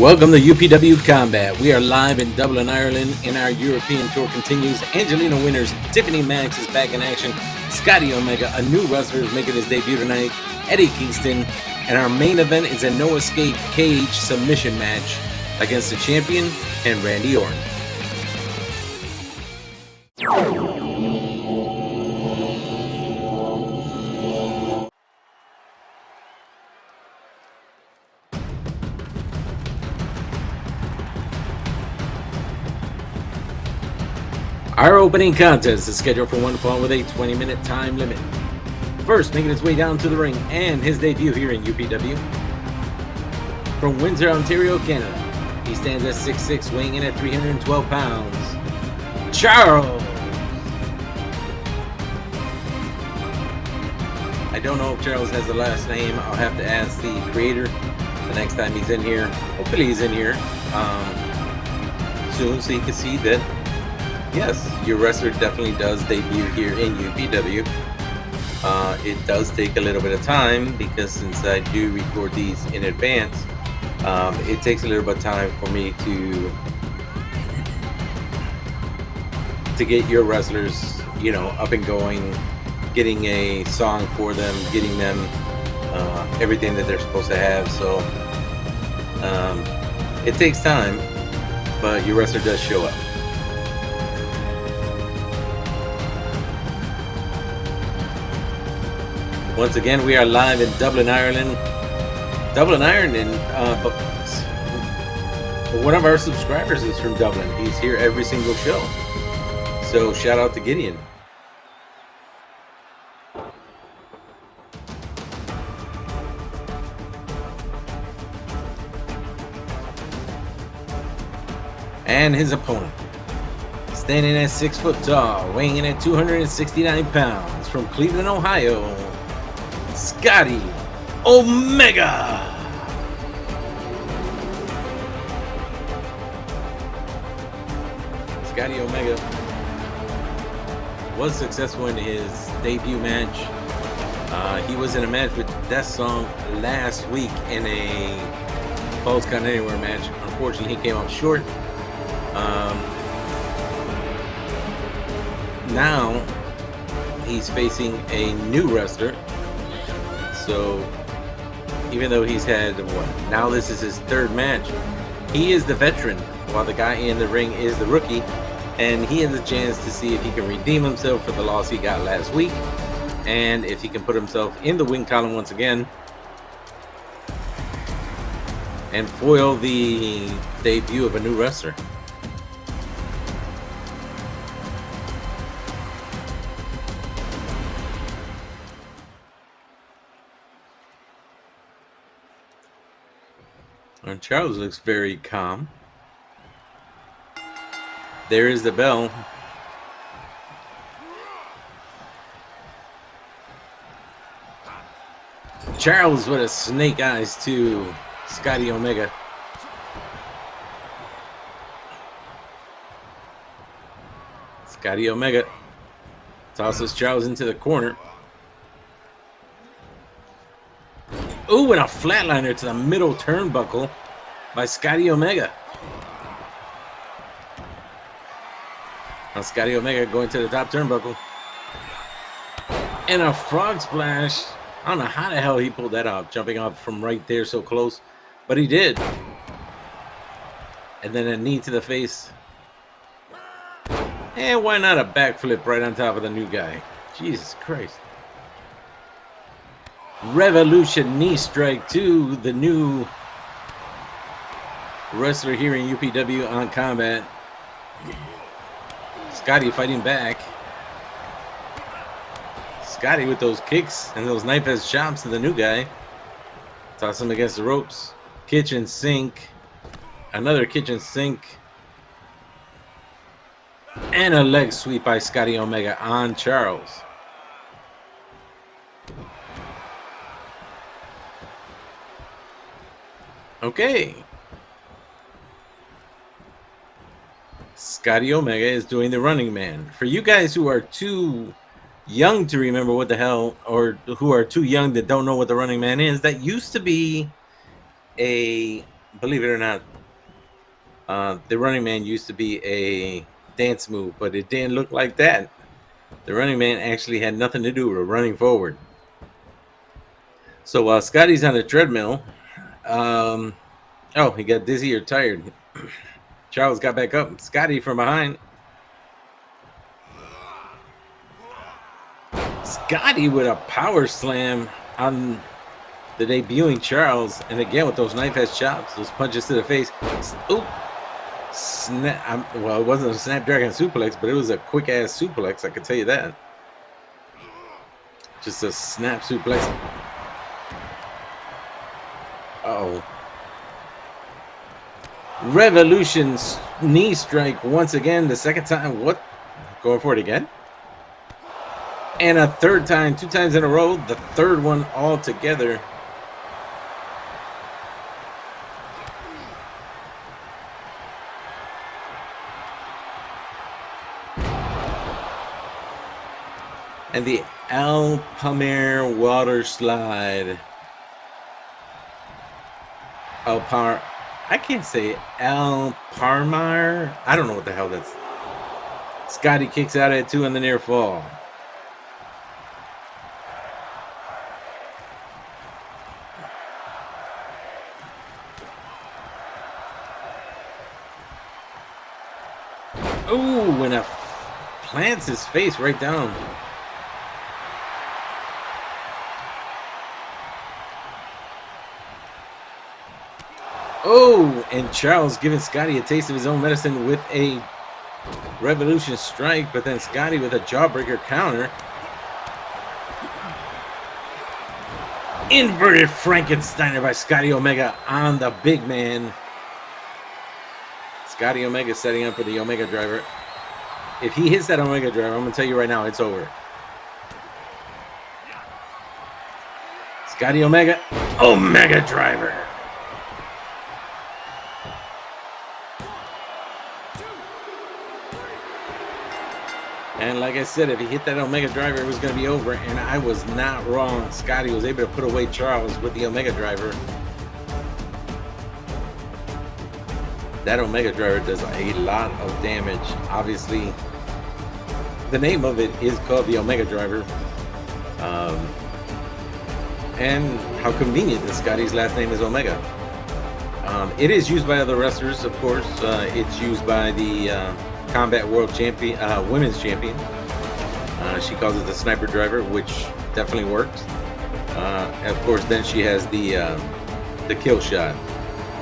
Welcome to UPW Combat. We are live in Dublin, Ireland, and our European tour continues. Angelina winners Tiffany Max is back in action. Scotty Omega, a new wrestler, is making his debut tonight. Eddie Kingston, and our main event is a no escape cage submission match against the champion and Randy Orton. Our opening contest is scheduled for one fall with a 20-minute time limit. First, making his way down to the ring and his debut here in UPW. From Windsor, Ontario, Canada, he stands at 6'6", weighing in at 312 pounds. Charles! I don't know if Charles has the last name. I'll have to ask the creator the next time he's in here. Hopefully he's in here soon so he can see that yes, your wrestler definitely does debut here in UPW. It does take a little bit of time because since I do record these in advance, it takes a little bit of time for me to get your wrestlers, up and going, getting a song for them, getting them everything that they're supposed to have. So it takes time, but your wrestler does show up. Once again, we are live in Dublin, Ireland. But one of our subscribers is from Dublin. He's here every single show. So shout out to Gideon. And his opponent, standing at 6 foot tall, weighing in at 269 pounds, from Cleveland, Ohio, Scotty Omega. Scotty Omega was successful in his debut match. He was in a match with Death Song last week in a Falls Count Anywhere match. Unfortunately, he came up short. Now he's facing a new wrestler. So even though he's had now this is his third match, he is the veteran while the guy in the ring is the rookie, and he has a chance to see if he can redeem himself for the loss he got last week, and if he can put himself in the win column once again and foil the debut of a new wrestler. And Charles looks very calm. There is the bell. Charles with a snake eyes to Scotty Omega. Scotty Omega tosses Charles into the corner. Ooh, and a flatliner to the middle turnbuckle by Scotty Omega. Now Scotty Omega going to the top turnbuckle. And a frog splash. I don't know how the hell he pulled that off, jumping off from right there so close. But he did. And then a knee to the face. And why not a backflip right on top of the new guy? Jesus Christ. Revolution knee strike to the new wrestler here in UPW on Combat. Scotty fighting back. Scotty with those kicks and those knife edge chops to the new guy. Toss him against the ropes. Kitchen sink. Another kitchen sink. And a leg sweep by Scotty Omega on Charles. Okay. Scotty Omega is doing the running man. For you guys who are too young to remember what the hell, or who are too young that don't know what the running man is, that used to be a, believe it or not, The running man used to be a dance move, but it didn't look like that. The running man actually had nothing to do with running forward. So while Scotty's on the treadmill, he got dizzy or tired. Charles got back up. Scotty from behind. Scotty with a power slam on the debuting Charles, and again with those knife edge chops, those punches to the face. Oop. Snap. Well, it wasn't a Snapdragon suplex, but it was a quick ass suplex. I can tell you that. Just a snap suplex. Uh-oh. Revolution's knee strike once again. The second time. What? Going for it again? And a third time, 2 times in a row. The third one all together. And the Al Palmer water slide. I can't say Al Parmar. I don't know what the hell that's. Scotty kicks out at 2 on the near fall. Ooh, and plants his face right down. Oh, and Charles giving Scotty a taste of his own medicine with a Revolution strike, but then Scotty with a jawbreaker counter. Inverted Frankensteiner by Scotty Omega on the big man. Scotty Omega setting up for the Omega driver. If he hits that Omega driver, I'm going to tell you right now, it's over. Scotty Omega, Omega driver. And like I said, if he hit that Omega driver, it was going to be over. And I was not wrong. Scotty was able to put away Charles with the Omega driver. That Omega driver does a lot of damage. Obviously, the name of it is called the Omega driver. And how convenient that Scotty's last name is Omega. It is used by other wrestlers, of course. It's used by the Combat World Champion, Women's Champion. She calls it the Sniper Driver, which definitely works. Of course, then she has the kill shot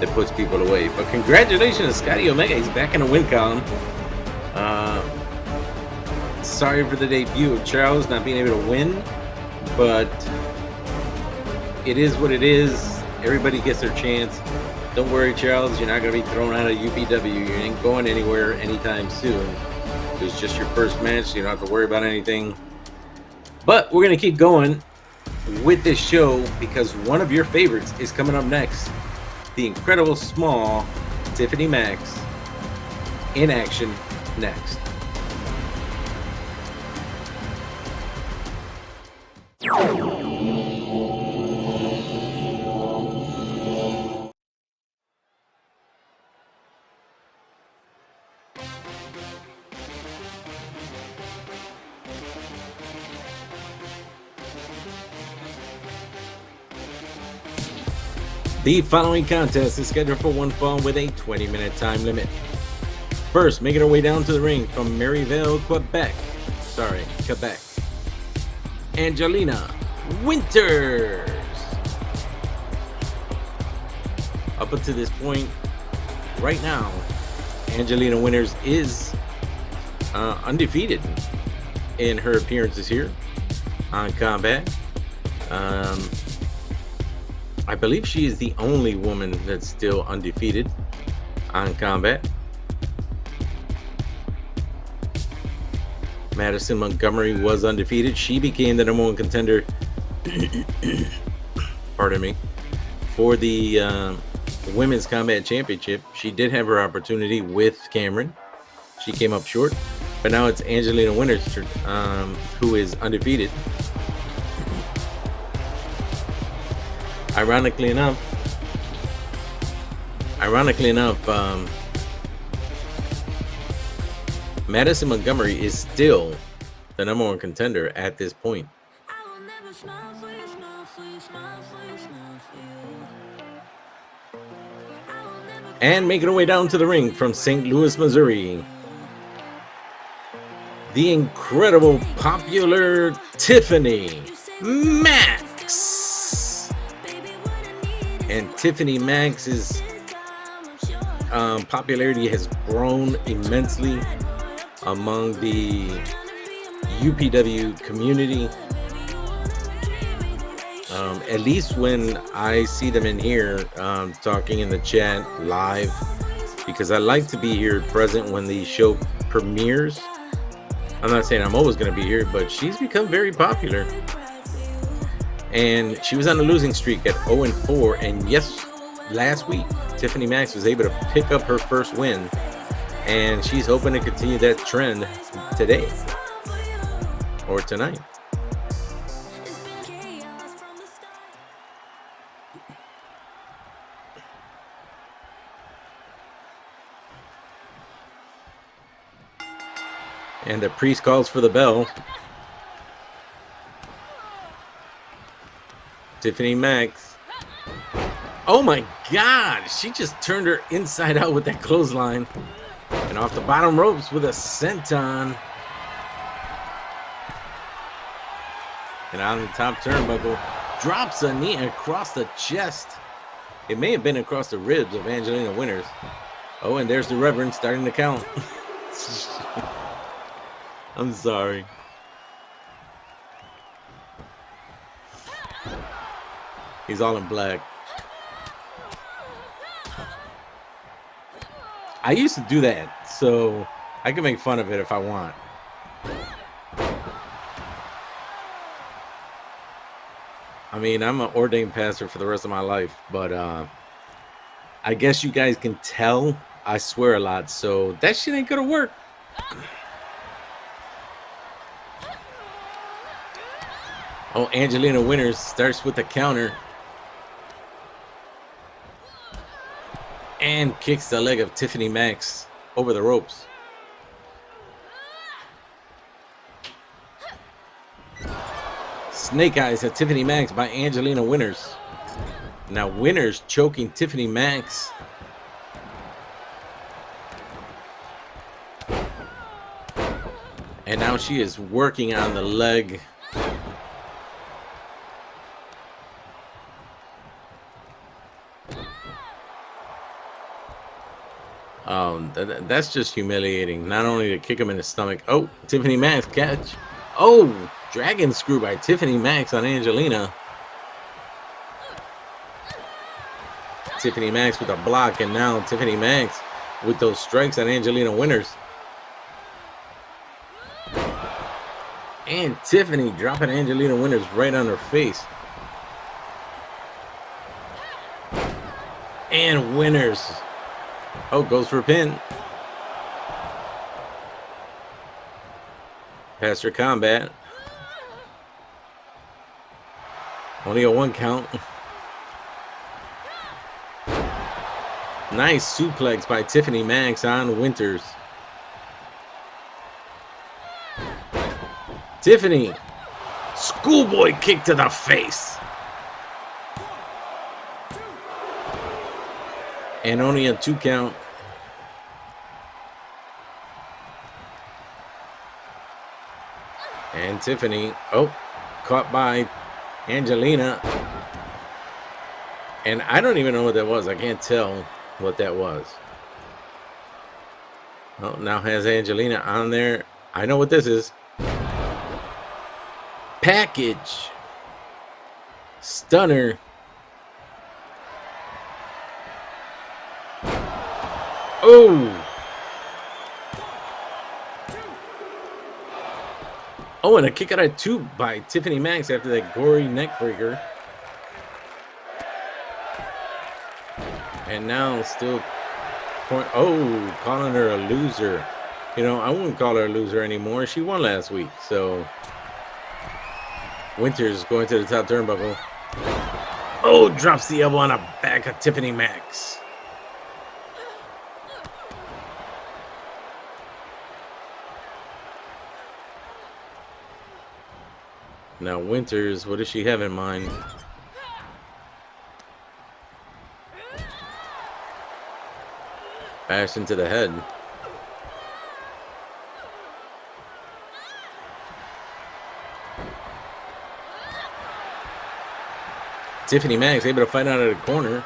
that puts people away. But congratulations, Scotty Omega. He's back in the win column. Sorry for the debut of Charles not being able to win, but it is what it is. Everybody gets their chance. Don't worry, Charles. You're not going to be thrown out of UPW. You ain't going anywhere anytime soon. It's just your first match, so you don't have to worry about anything. But we're going to keep going with this show because one of your favorites is coming up next. The incredible small Tiffany Max in action next. The following contest is scheduled for one fall with a 20-minute time limit. First, making our way down to the ring from Maryville, Quebec. Angelina Winters. Up until this point, right now, Angelina Winters is undefeated in her appearances here on Combat. I believe she is the only woman that's still undefeated on Combat. Madison Montgomery was undefeated. She became the number one contender pardon me, for the Women's Combat Championship. She did have her opportunity with Cameron. She came up short. But now it's Angelina Winters who is undefeated. Ironically enough, Madison Montgomery is still the number one contender at this point. And making her way down to the ring from St. Louis, Missouri, the incredible popular Tiffany Max. And Tiffany Max's popularity has grown immensely among the UPW community. At least when I see them in here talking in the chat live, because I like to be here present when the show premieres. I'm not saying I'm always going to be here, but she's become very popular. And she was on a losing streak at 0-4. And yes, last week, Tiffany Max was able to pick up her first win. And she's hoping to continue that trend today or tonight. And the priest calls for the bell. Tiffany Max. Oh my God. She just turned her inside out with that clothesline. And off the bottom ropes with a senton. And on the top turnbuckle. Drops a knee across the chest. It may have been across the ribs of Angelina Winters. Oh, and there's the Reverend starting to count. I'm sorry. He's all in black. I used to do that, so I can make fun of it if I want. I mean, I'm an ordained pastor for the rest of my life, but I guess you guys can tell I swear a lot, so that shit ain't gonna work. Oh, Angelina Winters starts with the counter. And kicks the leg of Tiffany Max over the ropes. Snake eyes at Tiffany Max by Angelina Winters. Now Winters choking Tiffany Max. And now she is working on the leg. That's just humiliating. Not only to kick him in the stomach. Oh, Tiffany Max catch. Oh, dragon screw by Tiffany Max on Angelina. Tiffany Max with a block, and now Tiffany Max with those strikes on Angelina Winters. And Tiffany dropping Angelina Winters right on her face. And Winters. Oh, goes for a pin. Pastor combat. Only a 1 count. Nice suplex by Tiffany Max on Winters. Tiffany. Schoolboy kick to the face. And only a 2 count. And Tiffany, oh, caught by Angelina. And I don't even know what that was. I can't tell what that was. Oh, now has Angelina on there. I know what this is. Package. Stunner. Oh. Oh, and a kick out of 2 by Tiffany Max after that gory neck breaker. And now still calling her a loser. You know, I wouldn't call her a loser anymore. She won last week. So Winters going to the top turnbuckle. Oh, drops the elbow on the back of Tiffany Max. Now Winters, what does she have in mind? Bash into the head. Tiffany Max able to fight out of the corner.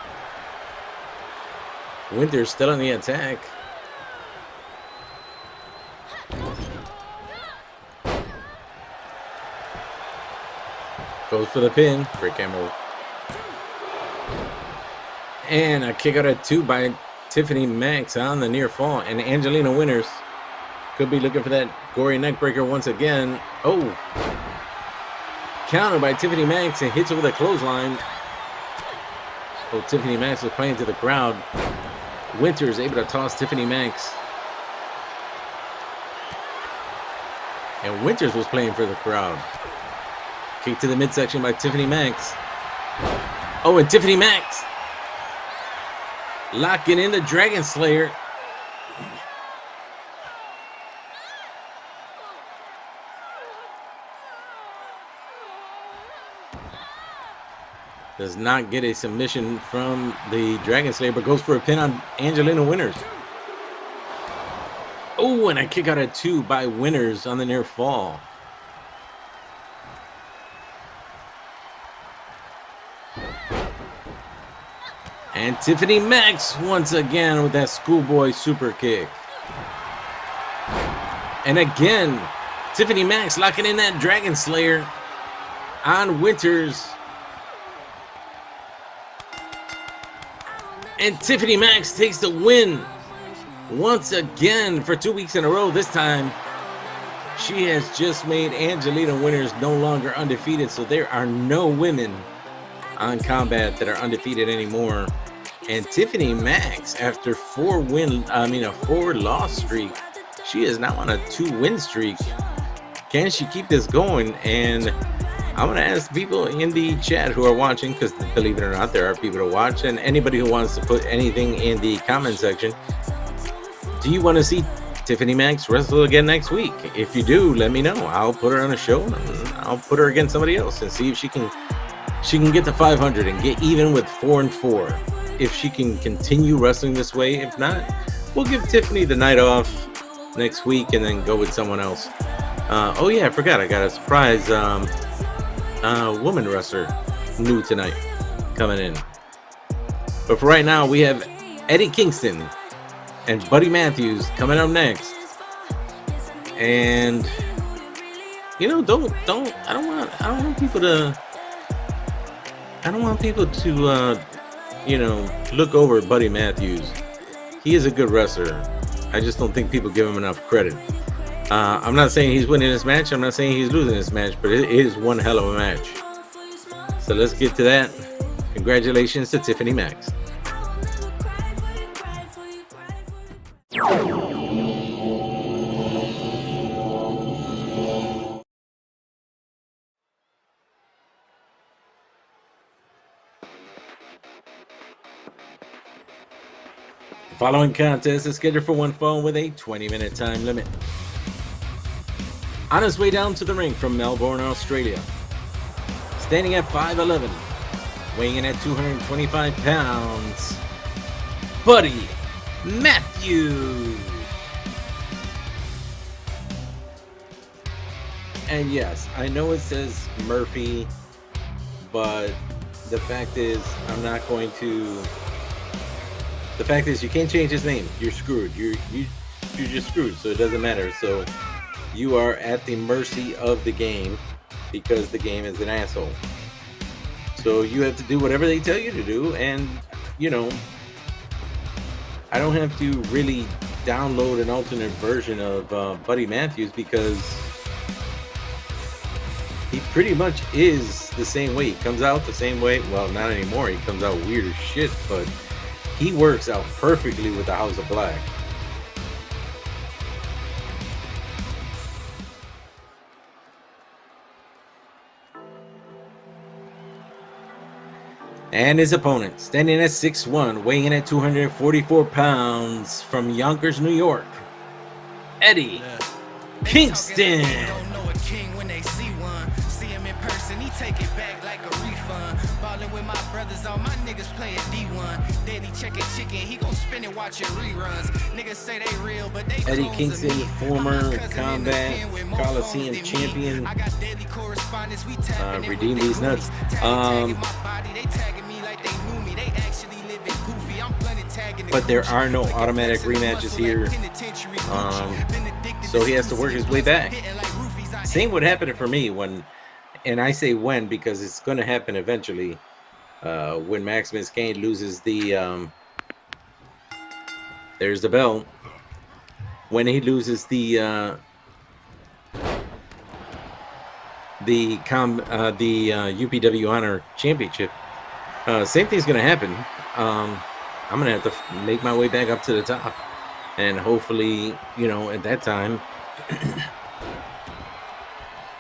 Winters still on the attack. Goes for the pin. Great camera. And a kick out at 2 by Tiffany Max on the near fall. And Angelina Winters could be looking for that gory neck breaker once again. Oh. Counter by Tiffany Max and hits her with a clothesline. Oh, Tiffany Max was playing to the crowd. Winters able to toss Tiffany Max. And Winters was playing for the crowd. Kick to the midsection by Tiffany Max. Oh, and Tiffany Max locking in the Dragon Slayer. Does not get a submission from the Dragon Slayer, but goes for a pin on Angelina Winters. Oh, and a kick out at 2 by Winters on the near fall. And Tiffany Max once again with that schoolboy super kick. And again, Tiffany Max locking in that Dragon Slayer on Winters. And Tiffany Max takes the win once again for 2 weeks in a row. This time, she has just made Angelina Winters no longer undefeated. So there are no women on Combat that are undefeated anymore. And Tiffany Max, after a 4-loss streak, she is now on a 2-win streak. Can she keep this going? And I'm going to ask people in the chat who are watching, because believe it or not, there are people to watch, and anybody who wants to put anything in the comment section. Do you want to see Tiffany Max wrestle again next week? If you do, let me know. I'll put her on a show, and I'll put her against somebody else and see if she can get to 500 and get even with 4-4. If she can continue wrestling this way. If not, we'll give Tiffany the night off next week and then go with someone else. Oh yeah, I forgot. I got a surprise woman wrestler new tonight coming in. But for right now, we have Eddie Kingston and Buddy Matthews coming up next. And you know, I don't want people to look over Buddy Matthews. He is a good wrestler. I just don't think people give him enough credit. I'm not saying he's winning this match. I'm not saying he's losing this match, but it is one hell of a match. So let's get to that. Congratulations to Tiffany Max. The following contest is scheduled for one fall with a 20-minute time limit. On his way down to the ring from Melbourne, Australia, standing at 5'11", weighing in at 225 pounds, Buddy Matthews. And yes, I know it says Murphy, but the fact is, the fact is, you can't change his name. You're screwed. You're just screwed. So it doesn't matter. So you are at the mercy of the game because the game is an asshole. So you have to do whatever they tell you to do. And, you know, I don't have to really download an alternate version of Buddy Matthews because he pretty much is the same way. He comes out the same way. Well, not anymore. He comes out weird as shit, but he works out perfectly with the House of Black. And his opponent, standing at 6'1", weighing in at 244 pounds, from Yonkers, New York, Eddie Kingston. person, he take it back like a refund. Ballin' with my brothers, all my niggas playin' D1. Daddy checkin' chicken, he gon' spin it watchin' reruns. Niggas say they real, but they Eddie Kingston, former Combat Coliseum champion. I got daily correspondence, we redeem these nuts. But there are no automatic rematches here. So he has to work his way back. Same would happen for me when, and I say when because it's going to happen eventually, when MaximusKane loses the, there's the belt. When he loses the UPW Honor Championship, same thing's going to happen. I'm going to have to make my way back up to the top. And hopefully, you know, at that time,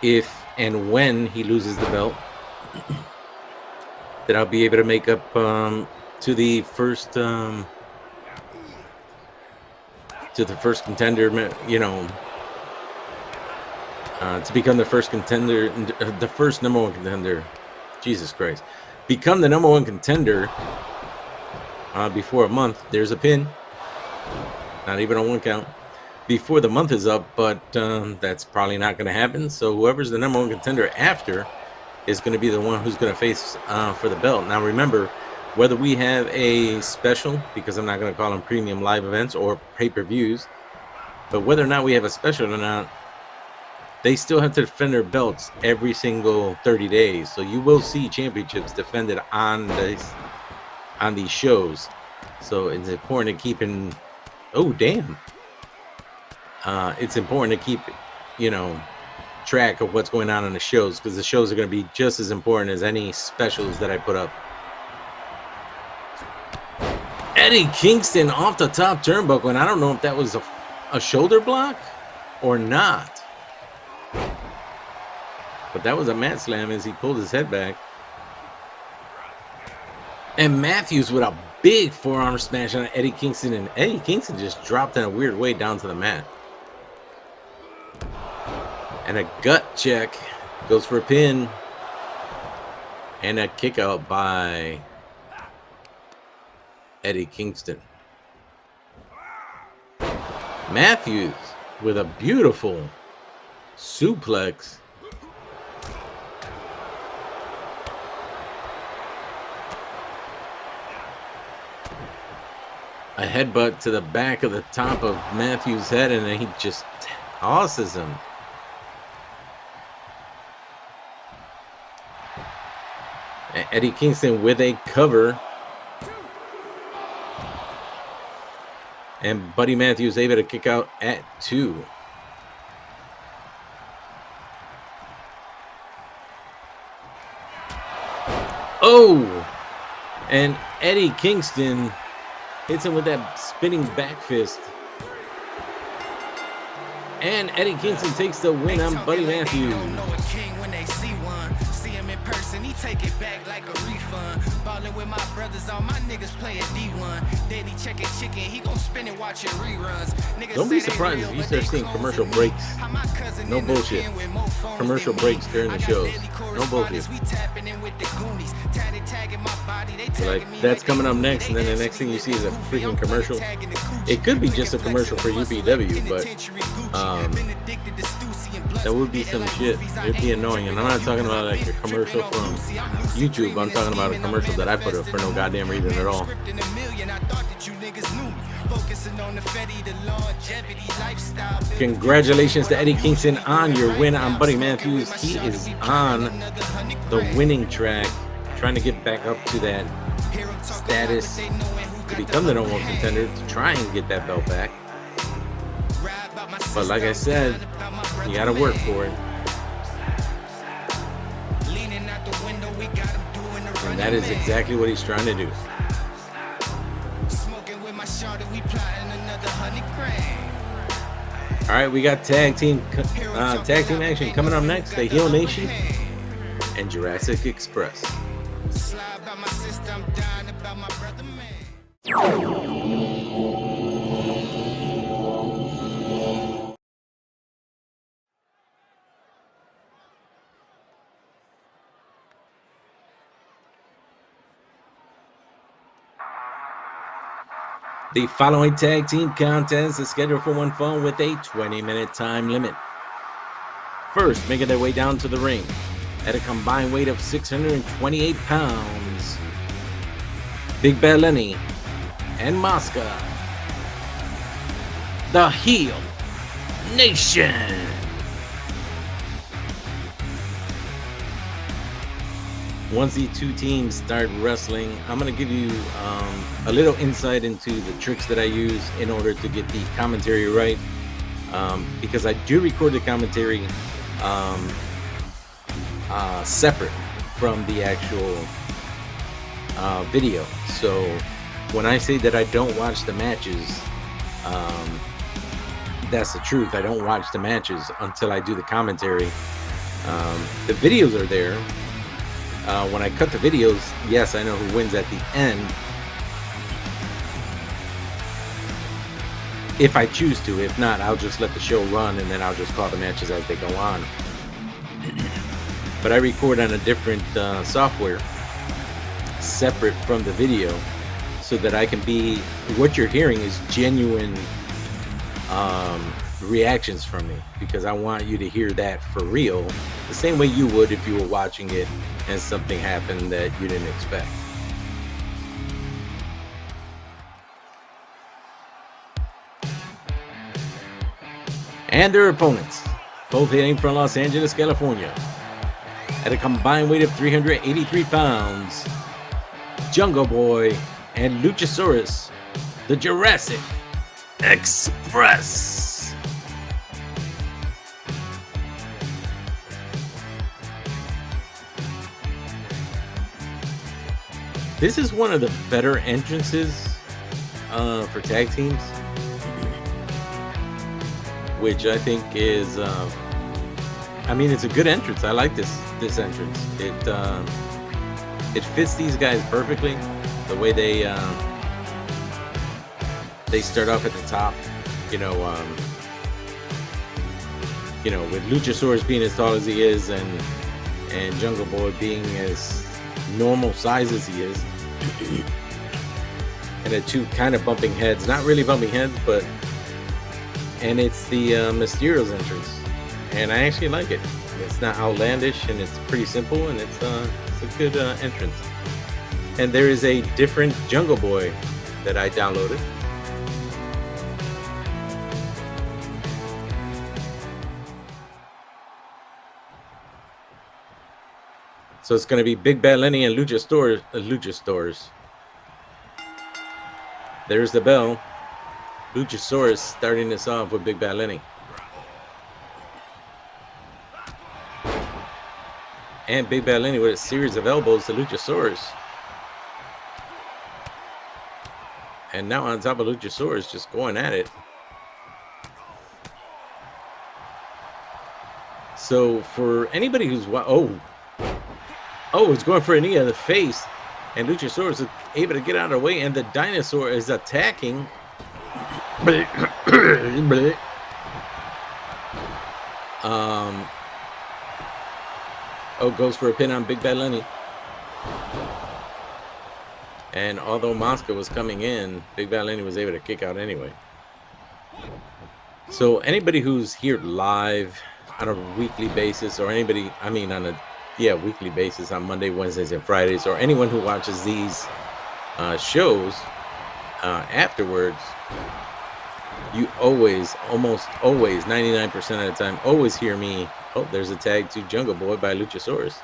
if and when he loses the belt, that I'll be able to make up to the first contender, you know, to become the first contender, the first number one contender. Jesus Christ. Become the number one contender before a month. There's a pin. Not even on one count. Before the month is up, but that's probably not going to happen. So whoever's the number one contender after is going to be the one who's going to face for the belt. Now remember, whether we have a special, because I'm not going to call them premium live events or pay-per-views, but whether or not we have a special or not, they still have to defend their belts every single 30 days. So you will see championships defended on these shows. So it's important to keep in. Oh damn! It's important to keep, you know, track of what's going on the shows, because the shows are going to be just as important as any specials that I put up. Eddie Kingston off the top turnbuckle, and I don't know if that was a shoulder block or not. But that was a mat slam as he pulled his head back. And Matthews with a big forearm smash on Eddie Kingston, and Eddie Kingston just dropped in a weird way down to the mat. And a gut check, goes for a pin. And a kick out by Eddie Kingston. Matthews with a beautiful suplex. A headbutt to the back of the top of Matthews' head, and then he just tosses him. Eddie Kingston with a cover. And Buddy Matthews able to kick out at 2. Oh! And Eddie Kingston hits him with that spinning back fist. And Eddie Kingston takes the win on Buddy Matthews. He take it back like a refund. Ballin' with my brothers, all my niggas playin' D1. Daddy checkin' chicken, he gon' spin it watchin' reruns. Niggas don't be surprised if you start seeing commercial breaks. No bullshit. Commercial breaks during the shows. No bullshit. So like, that's coming up next, and then the next thing you see is a freaking commercial. It could be just a commercial for UPW, but that would be some shit. It'd be annoying. And I'm not talking about like a commercial from YouTube. I'm talking about a commercial that I put up for no goddamn reason at all. Congratulations to Eddie Kingston on your win on Buddy Matthews. He is on the winning track, trying to get back up to that status to become the number one contender, to try and get that belt back. But like I said, you gotta work for it. And that is exactly what he's trying to do. Alright, we got tag team action coming up next. The Heel Nation and Jurassic Express. The following tag team contest is scheduled for one fall with a 20-minute time limit. First, making their way down to the ring at a combined weight of 628 pounds, Big Bad Lenny and Mosca, the Heel Nation. Once the two teams start wrestling, I'm going to give you a little insight into the tricks that I use in order to get the commentary right. Because I do record the commentary separate from the actual video. So when I say that I don't watch the matches, that's the truth. I don't watch the matches until I do the commentary. The videos are there. When I cut the videos, yes, I know who wins at the end. If I choose to. If not, I'll just let the show run and then I'll just call the matches as they go on. But I record on a different software separate from the video so that I can be, what you're hearing is genuine reactions from me, because I want you to hear that for real, the same way you would if you were watching it and something happened that you didn't expect. And their opponents, both hailing from Los Angeles, California, at a combined weight of 383 pounds, Jungle Boy and Luchasaurus, the Jurassic Express. This is one of the better entrances for tag teams, which I think is, I mean, it's a good entrance. I like this entrance. It fits these guys perfectly. The way they start off at the top, with Luchasaurus being as tall as he is, and Jungle Boy being as normal size as he is, and the two kind of bumping heads, not really bumping heads, and it's the Mysterio's entrance, and I actually like it. It's not outlandish, and it's pretty simple, and it's a good entrance. And there is a different Jungle Boy that I downloaded. So it's going to be Big Bad Lenny and Luchasaurus. There's the bell. Luchasaurus starting this off with Big Bad Lenny. And Big Bad Lenny with a series of elbows to Luchasaurus. And now on top of Luchasaurus, just going at it. So for anybody who's... Oh, it's going for a knee to the face. And Luchasaurus is able to get out of the way. And the dinosaur is attacking. Goes for a pin on Big Bad Lenny. And although Mosca was coming in, Big Bad Lenny was able to kick out anyway. So anybody who's here live on a weekly basis, or anybody, on a weekly basis on Monday, Wednesdays, and Fridays, or anyone who watches these shows afterwards, you almost always, 99% of the time, always hear me, there's a tag to Jungle Boy by Luchasaurus.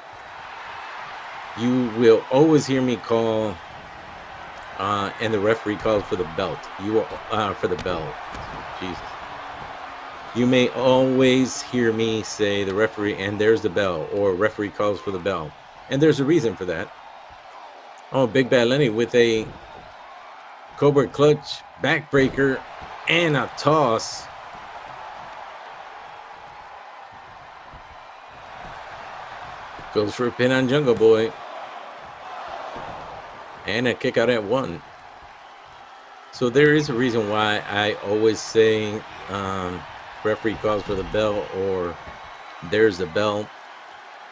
You will always hear me call, and the referee calls for the belt. For the belt. Jesus. You may always hear me say the referee, and there's the bell, or referee calls for the bell. And there's a reason for that. Big Bad Lenny with a Cobra Clutch, backbreaker, and a toss. Goes for a pin on Jungle Boy. And a kick out at 1. So there is a reason why I always say referee calls for the bell, or there's the bell,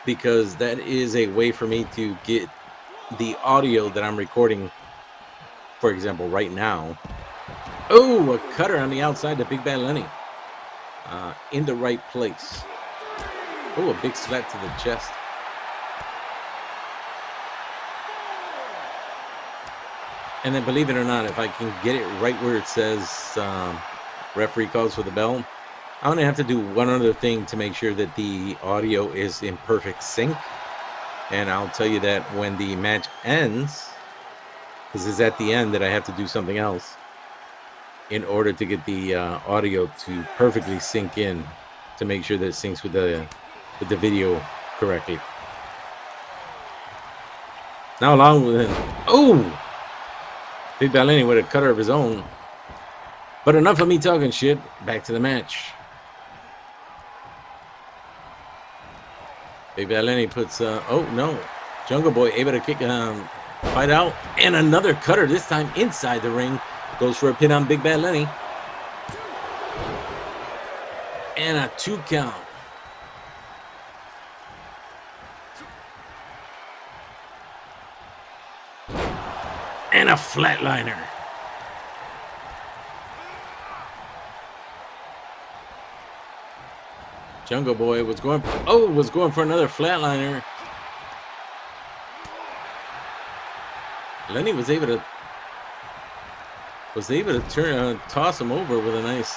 because that is a way for me to get the audio that I'm recording, for example, right now, Oh, a cutter on the outside to Big Bad Lenny. In the right place. Oh, a big slap to the chest. And then, believe it or not, if I can get it right where it says referee calls for the bell, I'm going to have to do one other thing to make sure that the audio is in perfect sync. And I'll tell you that when the match ends, because it's at the end that I have to do something else in order to get the audio to perfectly sync in, to make sure that it syncs with the video correctly. Now, along with him, oh, Big Bad Lenny with a cutter of his own. But enough of me talking shit. Back to the match. Big Bad Lenny puts, oh no, Jungle Boy able to kick, fight out, and another cutter, this time inside the ring. Goes for a pin on Big Bad Lenny. And a 2 count. And a flatliner. Jungle Boy was going for another flatliner. Lenny was able to turn toss him over with a nice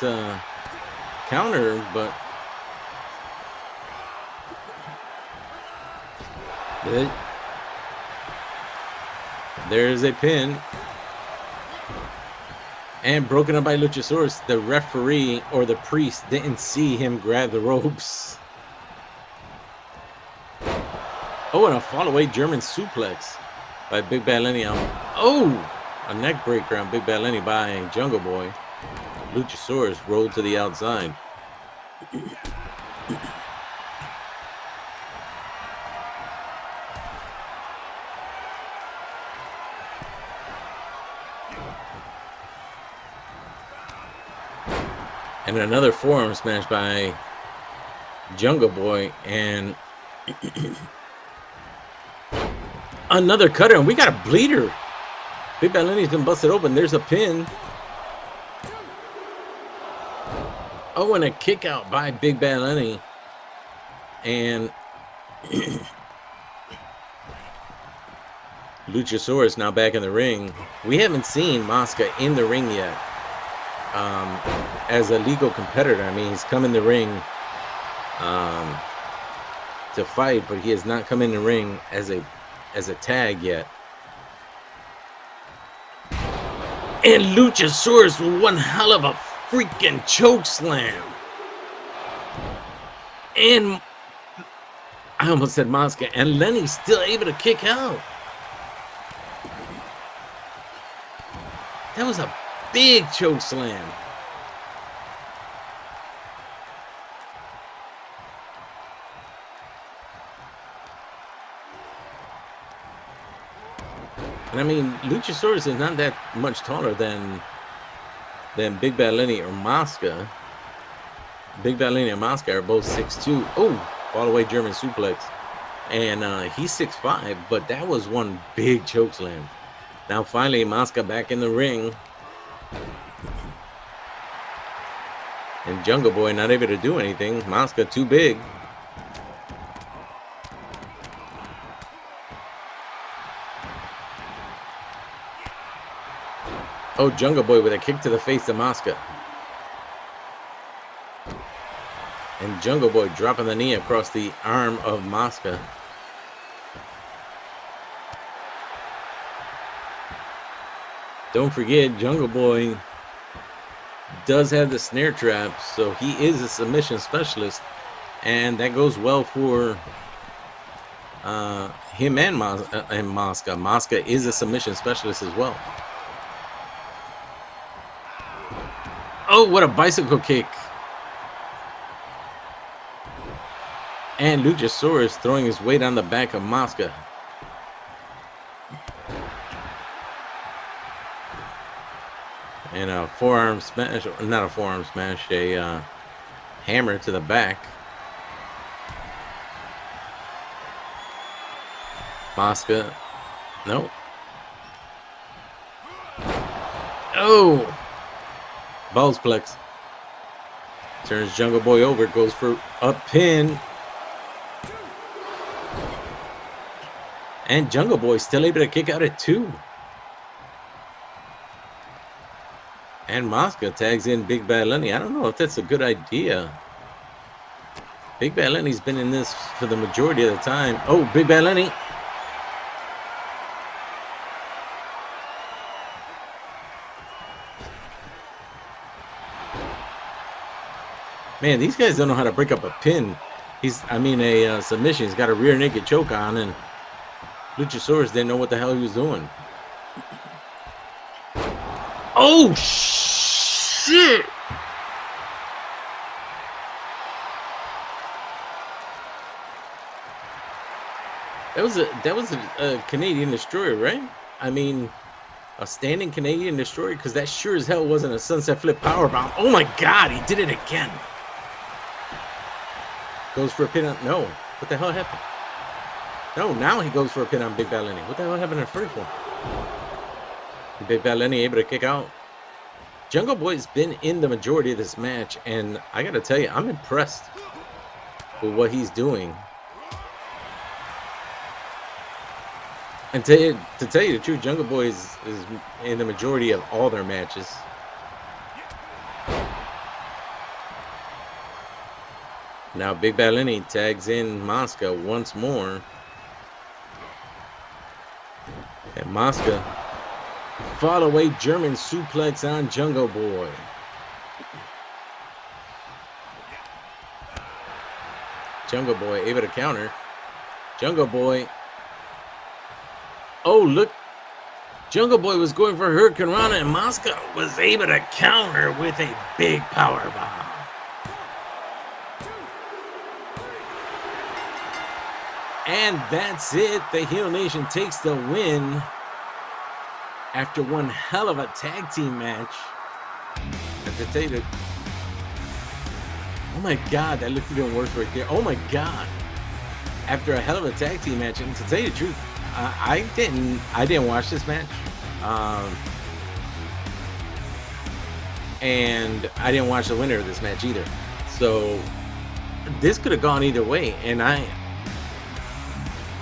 counter, but there's a pin. And broken up by Luchasaurus. The referee or the priest didn't see him grab the ropes. Oh, and a fall-away German suplex by Big Bad Lenny. Oh, a neck breaker on Big Bad Lenny by Jungle Boy. Luchasaurus rolled to the outside. And another forearm smash by Jungle Boy. And another cutter. And we got a bleeder. Big Bad Lenny's been busted open. There's a pin. Oh, and a kick out by Big Bad Lenny. And Luchasaurus now back in the ring. We haven't seen Mosca in the ring yet. As a legal competitor, I mean, he's come in the ring to fight, but he has not come in the ring as a tag yet. And Luchasaurus with one hell of a freaking choke slam. And I almost said Mosca, and Lenny's still able to kick out. That was a big choke slam. And I mean, Luchasaurus is not that much taller than Big Bad Lenny or Mosca. Big Bad Lenny and Mosca are both 6'2". Oh, fall away German suplex. And he's 6'5", but that was one big choke slam. Now finally, Mosca back in the ring. And Jungle Boy not able to do anything. Mosca too big. Oh, Jungle Boy with a kick to the face of Mosca. And Jungle Boy dropping the knee across the arm of Mosca. Don't forget, Jungle Boy does have the snare trap, so he is a submission specialist. And that goes well for him and Mosca. Mosca is a submission specialist as well. Oh, what a bicycle kick. And Luchasaurus throwing his weight on the back of Mosca. And a forearm smash, not a forearm smash, a hammer to the back. Mosca, no. Oh, Ballsplex. Turns Jungle Boy over, goes for a pin. And Jungle Boy still able to kick out at 2. And Mosca tags in Big Bad Lenny. I don't know if that's a good idea. Big Bad Lenny's been in this for the majority of the time. Oh, Big Bad Lenny. Man, these guys don't know how to break up a pin. A submission. He's got a rear naked choke on, and Luchasaurus didn't know what the hell he was doing. Oh, shit! That was a Canadian Destroyer, right? I mean, a standing Canadian Destroyer, because that sure as hell wasn't a Sunset Flip Powerbomb. Oh my God, he did it again. Goes for a pin on... No. What the hell happened? No, now he goes for a pin on Big Bad Lenny. What the hell happened in the first one? Big Bad Lenny able to kick out. Jungle Boy's been in the majority of this match, and I got to tell you, I'm impressed with what he's doing. And to tell you the truth, Jungle Boy is in the majority of all their matches. Now Big Bad Lenny tags in Mosca once more. And Mosca fall away German suplex on Jungle Boy. Jungle Boy able to counter. Jungle Boy. Oh, look. Jungle Boy was going for Hurricane Rana, and Mosca was able to counter with a big power bomb. And that's it. The Heel Nation takes the win after one hell of a tag team match. And to tell you the... Oh my God, that looked even worse right there. Oh my God. After a hell of a tag team match, and to tell you the truth, I didn't watch this match. And I didn't watch the winner of this match either. So this could have gone either way. And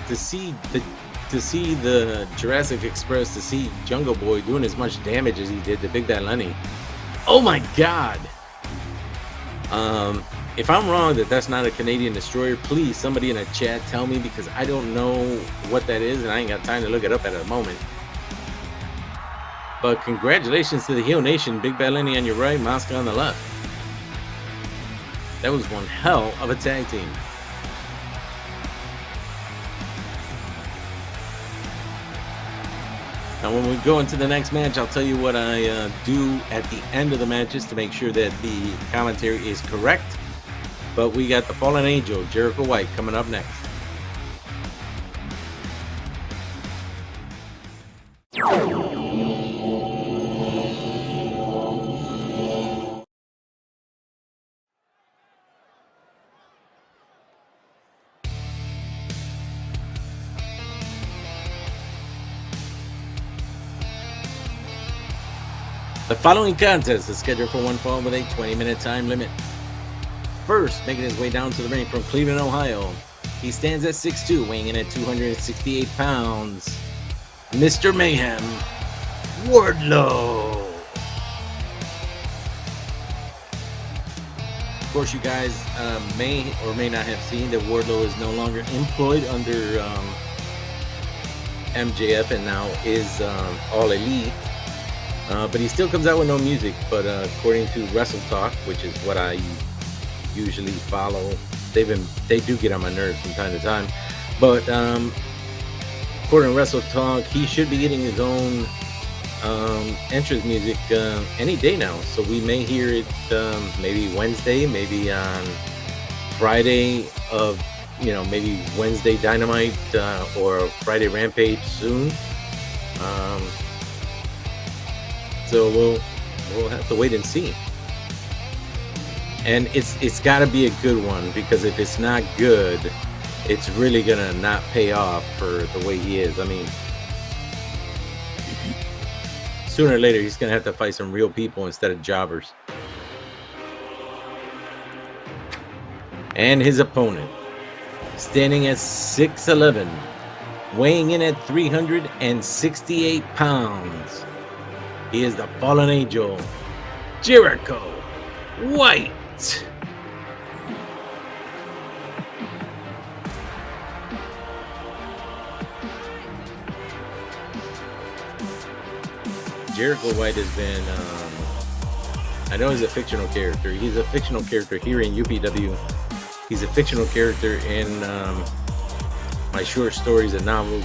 to see the Jurassic Express, to see Jungle Boy doing as much damage as he did to Big Bad Lenny. Oh my God. If I'm wrong that that's not a Canadian Destroyer, please somebody in the chat tell me, because I don't know what that is and I ain't got time to look it up at the moment. But congratulations to the Heel Nation. Big Bad Lenny on your right, Mosca on the left. That was one hell of a tag team. Now, when we go into the next match, I'll tell you what I do at the end of the match just to make sure that the commentary is correct. But we got the Fallen Angel, Jericho White, coming up next. The following contest is scheduled for one fall with a 20-minute time limit. First, making his way down to the ring from Cleveland, Ohio, he stands at 6'2", weighing in at 268 pounds, Mr. Mayhem, Wardlow. Of course, you guys may or may not have seen that Wardlow is no longer employed under MJF and now is All Elite. But he still comes out with no music. But according to Wrestle Talk, which is what I usually follow, they do get on my nerves from time to time. But according to Wrestle Talk, he should be getting his own entrance music any day now. So we may hear it maybe Wednesday, maybe on Friday of maybe Wednesday Dynamite or Friday Rampage soon. So we'll have to wait and see. And it's got to be a good one, because if it's not good, it's really gonna not pay off for the way he is. I mean, sooner or later he's gonna have to fight some real people instead of jobbers. And his opponent, standing at 6'11", weighing in at 368 pounds. He is the fallen angel, Jericho White. Jericho White has been, I know he's a fictional character. He's a fictional character here in UPW. He's a fictional character in my short stories and novels.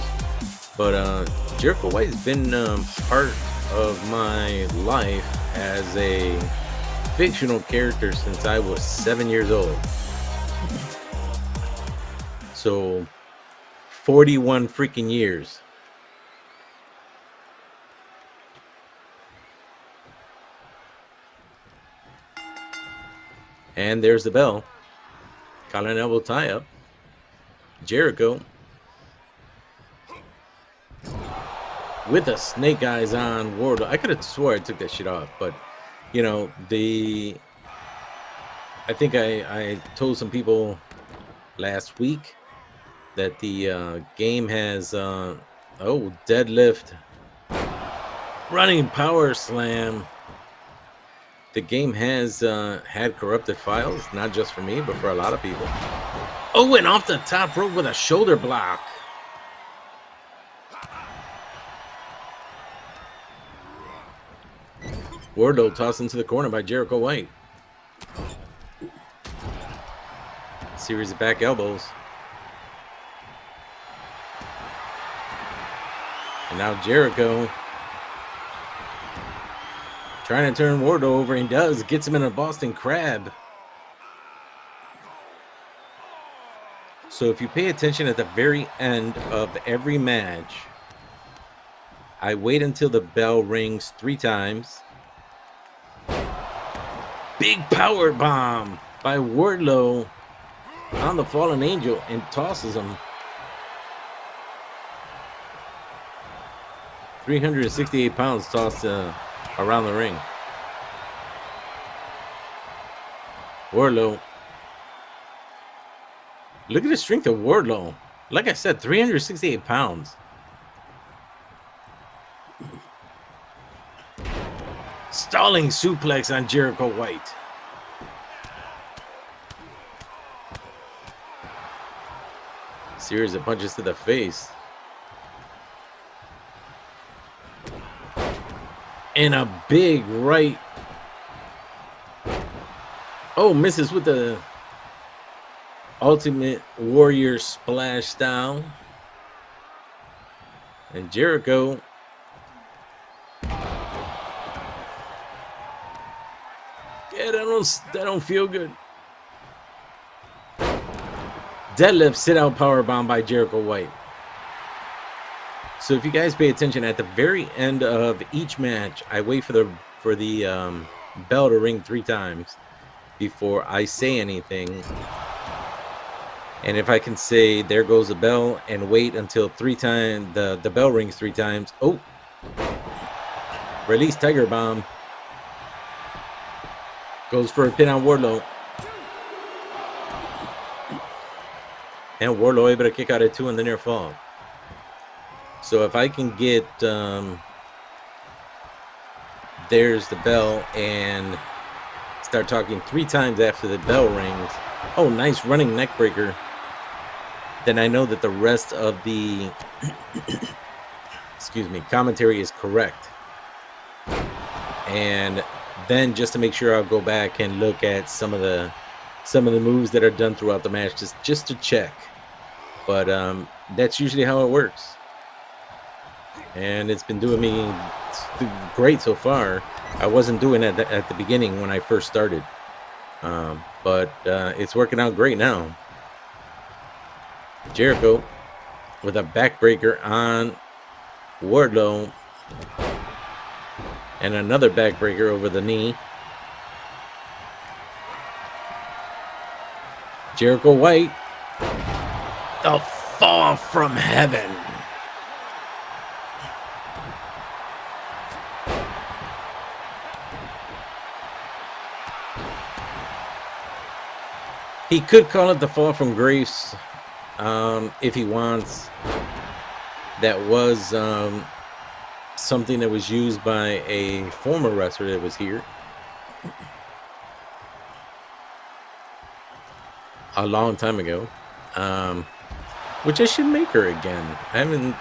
But Jericho White has been part of my life as a fictional character since I was 7 years old. So 41 freaking years. And there's the bell. Collar and elbow tie up. Jericho with a snake eyes on Wardlow. I could have swore I took that shit off, but you know, I think I told some people last week that the game has deadlift, running power slam. The game has had corrupted files, not just for me, but for a lot of people. Oh, and off the top rope with a shoulder block. Wardlow tossed into the corner by Jericho White. Series of back elbows. And now Jericho trying to turn Wardlow over, and does. Gets him in a Boston Crab. So if you pay attention at the very end of every match, I wait until the bell rings 3 times. Big power bomb by Wardlow on the Fallen Angel and tosses him. 368 pounds tossed around the ring. Wardlow. Look at the strength of Wardlow. Like I said, 368 pounds. Stalling suplex on Jericho White. Series of punches to the face. And a big right. Oh, misses with the Ultimate Warrior splash style. And Jericho that don't feel good. Deadlift sit out power bomb by Jericho White. So if you guys pay attention, at the very end of each match, I wait for the bell to ring 3 times before I say anything. And if I can say there goes the bell and wait until 3 times the bell rings 3 times. Oh, release Tiger Bomb. Goes for a pin on Wardlow. And Wardlow able to kick out at 2 in the near fall. So if I can get there's the bell and start talking 3 times after the bell rings. Oh, nice running neck breaker. Then I know that the rest of the commentary is correct. And then just to make sure, I'll go back and look at some of the moves that are done throughout the match just to check. But that's usually how it works. And it's been doing me great so far. I wasn't doing it at the beginning when I first started. But it's working out great now. Jericho with a backbreaker on Wardlow. And another backbreaker over the knee. Jericho White. The fall from heaven. He could call it the fall from grace if he wants. That was something that was used by a former wrestler that was here a long time ago, which I should make her again. I haven't,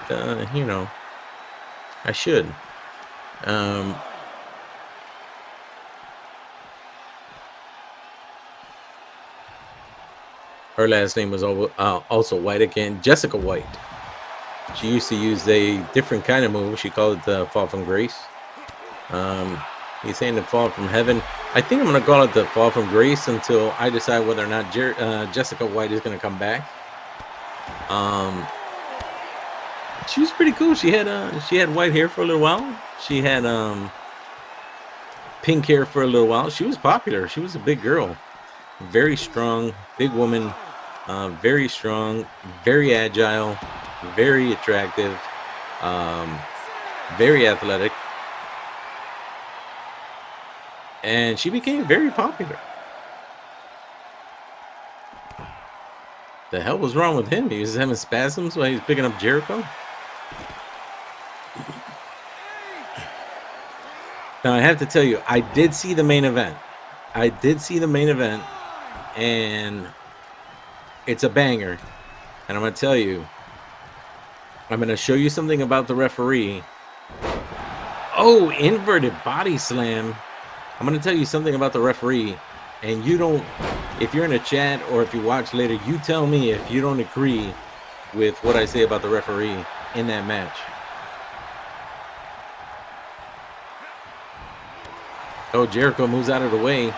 I should. Her last name was also White again, Jessica White. She used to use a different kind of move. She called it the fall from grace. He's saying the fall from heaven. I think I'm going to call it the fall from grace until I decide whether or not Jessica White is going to come back. She was pretty cool. She had white hair for a little while. She had pink hair for a little while. She was popular. She was a big girl, very strong, big woman, very strong, very agile, very attractive, very athletic. And she became very popular. The hell was wrong with him? He was having spasms while he was picking up Jericho? Now, I have to tell you, I did see the main event. And it's a banger. And I'm going to tell you, I'm going to show you something about the referee. Oh, inverted body slam. I'm going to tell you something about the referee, and you don't, if you're in a chat or if you watch later, you tell me if you don't agree with what I say about the referee in that match. Oh, Jericho moves out of the way.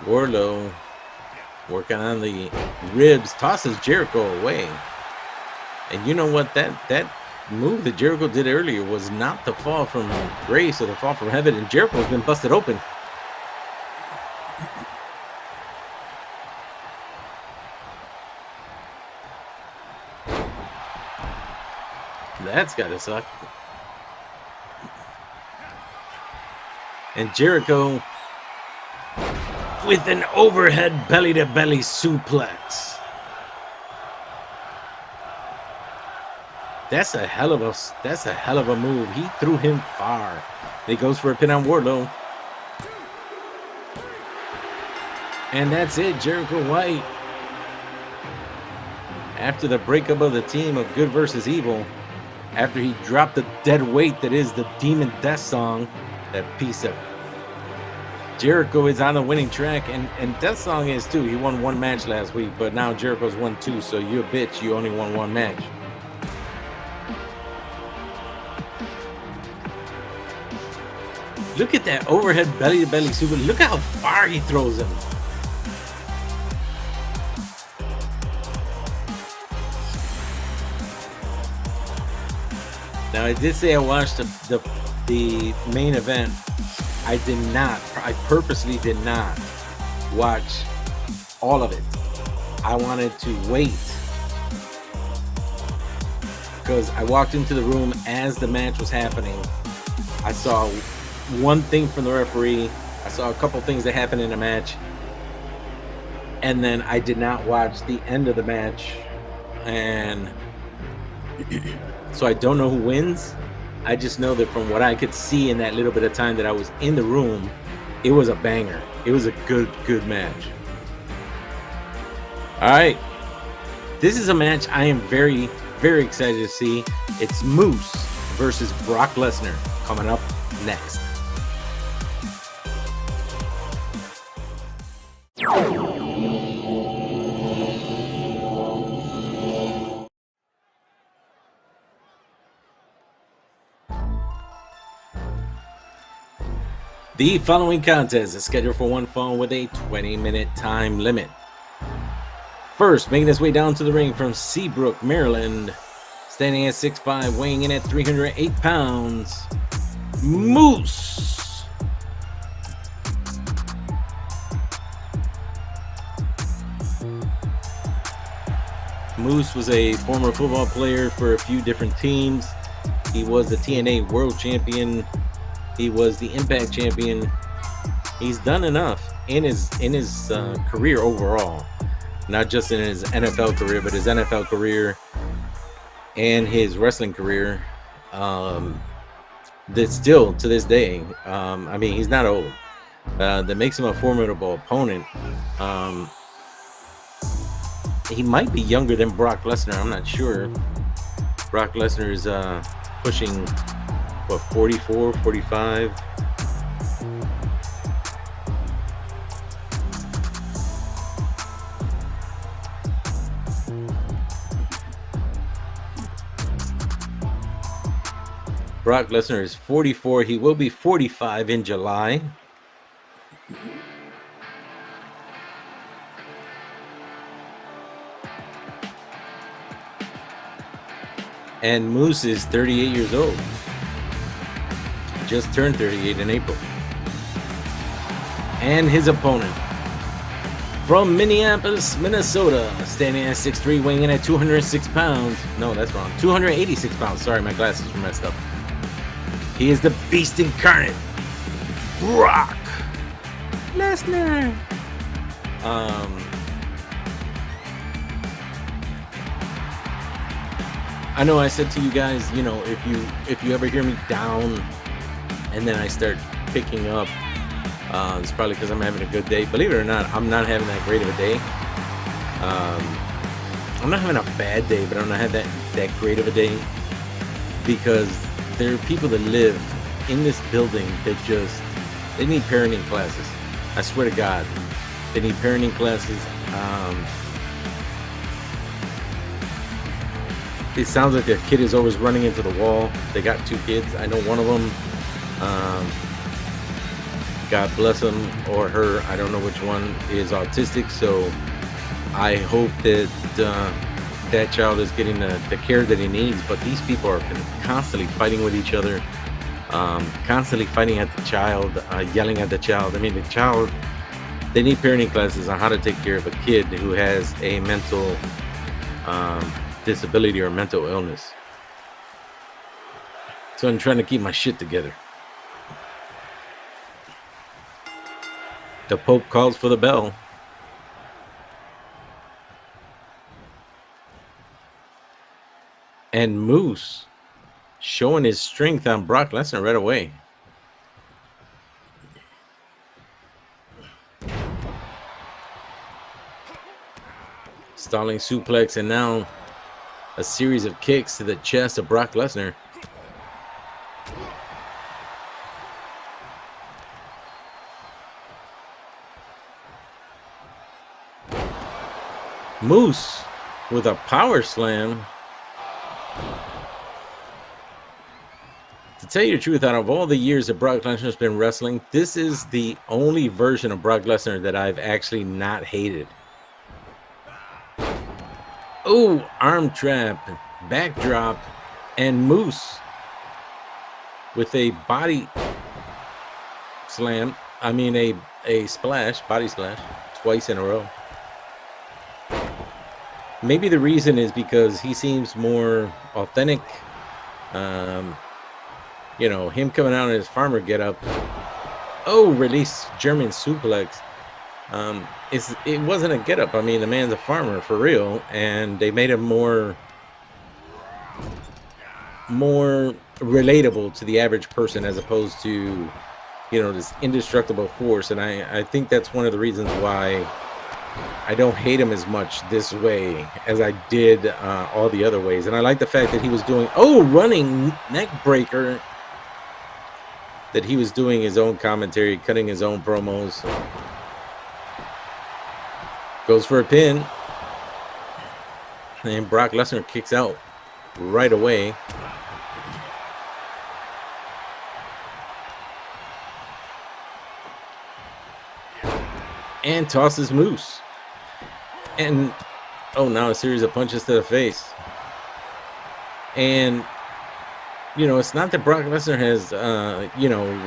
Wardlow working on the ribs, tosses Jericho away. And you know what? That move that Jericho did earlier was not the fall from grace or the fall from heaven, and Jericho's been busted open. That's gotta suck. And Jericho with an overhead belly-to-belly suplex. That's a hell of a move. He threw him far. He goes for a pin on Wardlow. And that's it, Jericho White. After the breakup of the team of Good versus Evil, after he dropped the dead weight that is the Demon Death song, that piece of Jericho is on the winning track, and Death Song is too. He won one match last week, but now Jericho's won two, so you a bitch. You only won one match. Look at that overhead belly-to-belly super. Look how far he throws him. Now, I did say I watched the main event. I purposely did not watch all of it. I wanted to wait because I walked into the room as the match was happening. I saw one thing from the referee. I saw a couple things that happened in the match. And then I did not watch the end of the match. And so I don't know who wins. I just know that from what I could see in that little bit of time that I was in the room, it was a banger. It was a good match. All right. This is a match I am very, very excited to see. It's Moose versus Brock Lesnar coming up next. The following contest is scheduled for one fall with a 20-minute time limit. First, making his way down to the ring from Seabrook, Maryland, standing at 6'5", weighing in at 308 pounds, Moose. Moose was a former football player for a few different teams. He was the TNA World Champion. He was the Impact Champion. He's done enough in his career overall, not just in his NFL career, but his NFL career and his wrestling career. That still to this day, I mean, he's not old. That makes him a formidable opponent. He might be younger than Brock Lesnar. I'm not sure. Brock Lesnar is pushing, what, 44, 45? Brock Lesnar is 44. He will be 45 in July. And Moose is 38 years old. Just turned 38 in April. And his opponent from Minneapolis, Minnesota, standing at 6'3", weighing in at 206 pounds. No, that's wrong. 286 pounds. Sorry, my glasses were messed up. He is the Beast Incarnate, Brock Lesnar. I know I said to you guys, you know, if you ever hear me down and then I start picking up, it's probably because I'm having a good day. Believe it or not, I'm not having that great of a day. I'm not having a bad day, but I'm not having that great of a day because there are people that live in this building that they need parenting classes. I swear to God, they need parenting classes. It sounds like their kid is always running into the wall. They got 2 kids. I know one of them, God bless him or her, I don't know which one, is autistic. So I hope that that child is getting the care that he needs. But these people are constantly fighting with each other, constantly fighting at the child, yelling at the child. I mean, the child, they need parenting classes on how to take care of a kid who has a mental disability or mental illness. So I'm trying to keep my shit together. The Pope calls for the bell. And Moose showing his strength on Brock Lesnar right away. Stalling suplex, and now a series of kicks to the chest of Brock Lesnar. Moose with a power slam. To tell you the truth, out of all the years that Brock Lesnar's been wrestling, this is the only version of Brock Lesnar that I've actually not hated. Oh, arm trap, backdrop, and Moose with a body slam. I mean a splash, body splash, twice in a row. Maybe the reason is because he seems more authentic. You know, him coming out in his farmer getup. Oh, release German suplex. It wasn't a getup. I mean, the man's a farmer for real, and they made him more relatable to the average person as opposed to, you know, this indestructible force. And I think that's one of the reasons why I don't hate him as much this way as I did all the other ways. And I like the fact that he was doing running neck breaker, that he was doing his own commentary, cutting his own promos. Goes for a pin. And Brock Lesnar kicks out right away. And tosses Moose. And, now a series of punches to the face. And, you know, it's not that Brock Lesnar has,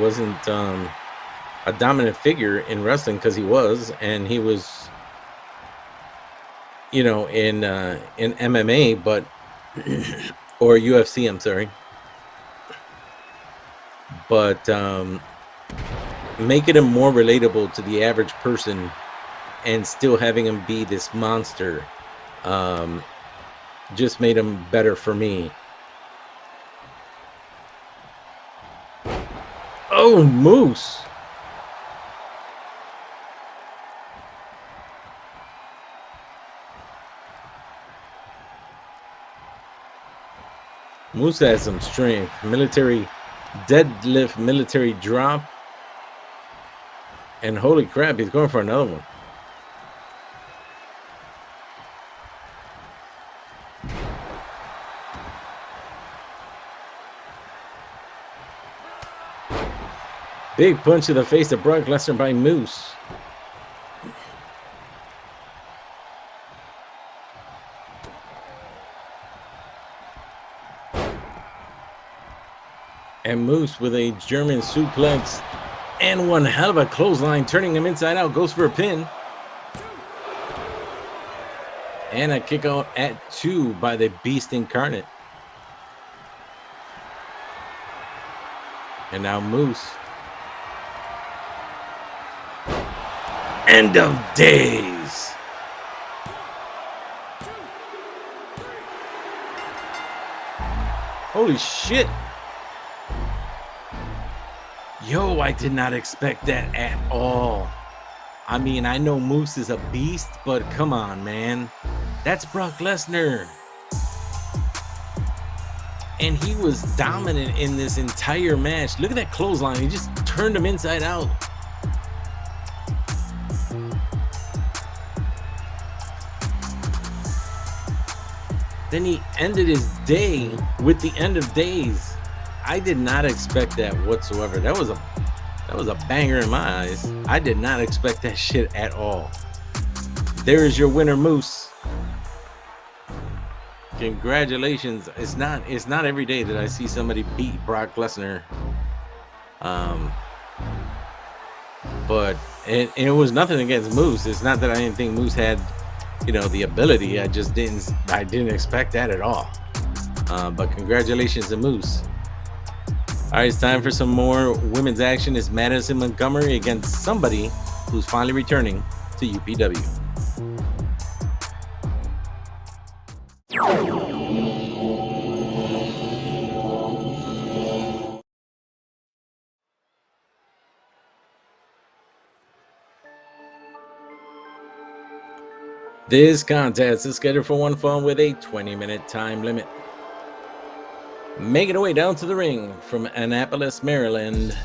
wasn't a dominant figure in wrestling, because he was. And he was you know, in MMA, but or UFC, I'm sorry. But making him more relatable to the average person and still having him be this monster just made him better for me. Oh, Moose. Moose has some strength. Military deadlift, military drop. And holy crap, he's going for another one. Big punch to the face of Brock Lesnar by Moose. And Moose with a German suplex and one hell of a clothesline, turning him inside out, goes for a pin. And a kick out at 2 by the Beast Incarnate. And now Moose. End of days. Holy shit. Yo, I did not expect that at all. I mean, I know Moose is a beast, but come on, man. That's Brock Lesnar. And he was dominant in this entire match. Look at that clothesline. He just turned him inside out. Then he ended his day with the end of days. I did not expect that whatsoever. That was a banger in my eyes. I did not expect that shit at all. There is your winner, Moose. Congratulations. It's not every day that I see somebody beat Brock Lesnar. But it was nothing against Moose. It's not that I didn't think Moose had, you know, the ability. I didn't expect that at all. But congratulations to Moose. All right, it's time for some more women's action. It's Madison Montgomery against somebody who's finally returning to UPW. This contest is scheduled for one fall with a 20-minute time limit. Making her way down to the ring from Annapolis, Maryland,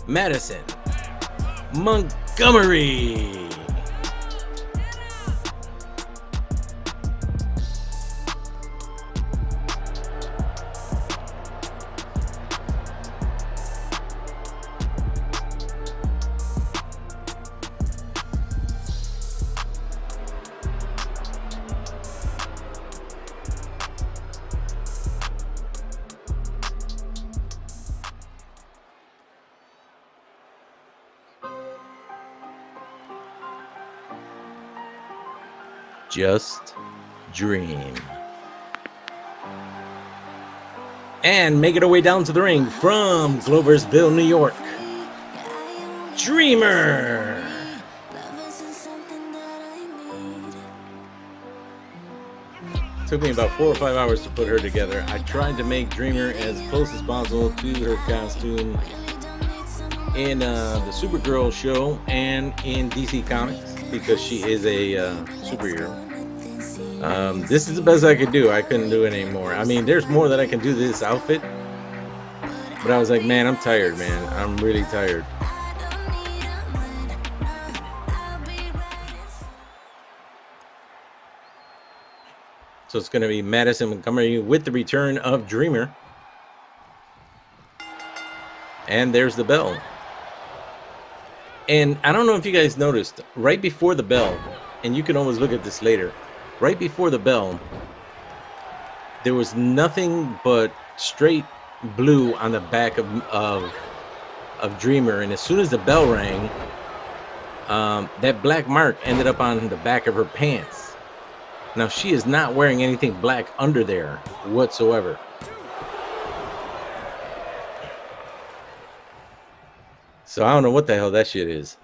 Madison Montgomery. Just dream. And making her way down to the ring from Gloversville, New York, Dreamer. Took me about 4 or 5 hours to put her together. I tried to make Dreamer as close as possible to her costume in the Supergirl show and in DC Comics because she is a superhero. This is the best I could do. I couldn't do it anymore. I mean, there's more that I can do to this outfit, but I was like, man, I'm tired, man. I'm really tired. So it's going to be Madison Montgomery with the return of Dreamer. And there's the bell. And I don't know if you guys noticed, right before the bell, and you can always look at this later, right before the bell, there was nothing but straight blue on the back of Dreamer. And as soon as the bell rang, That black mark ended up on the back of her pants. Now, she is not wearing anything black under there whatsoever. So I don't know what the hell that shit is.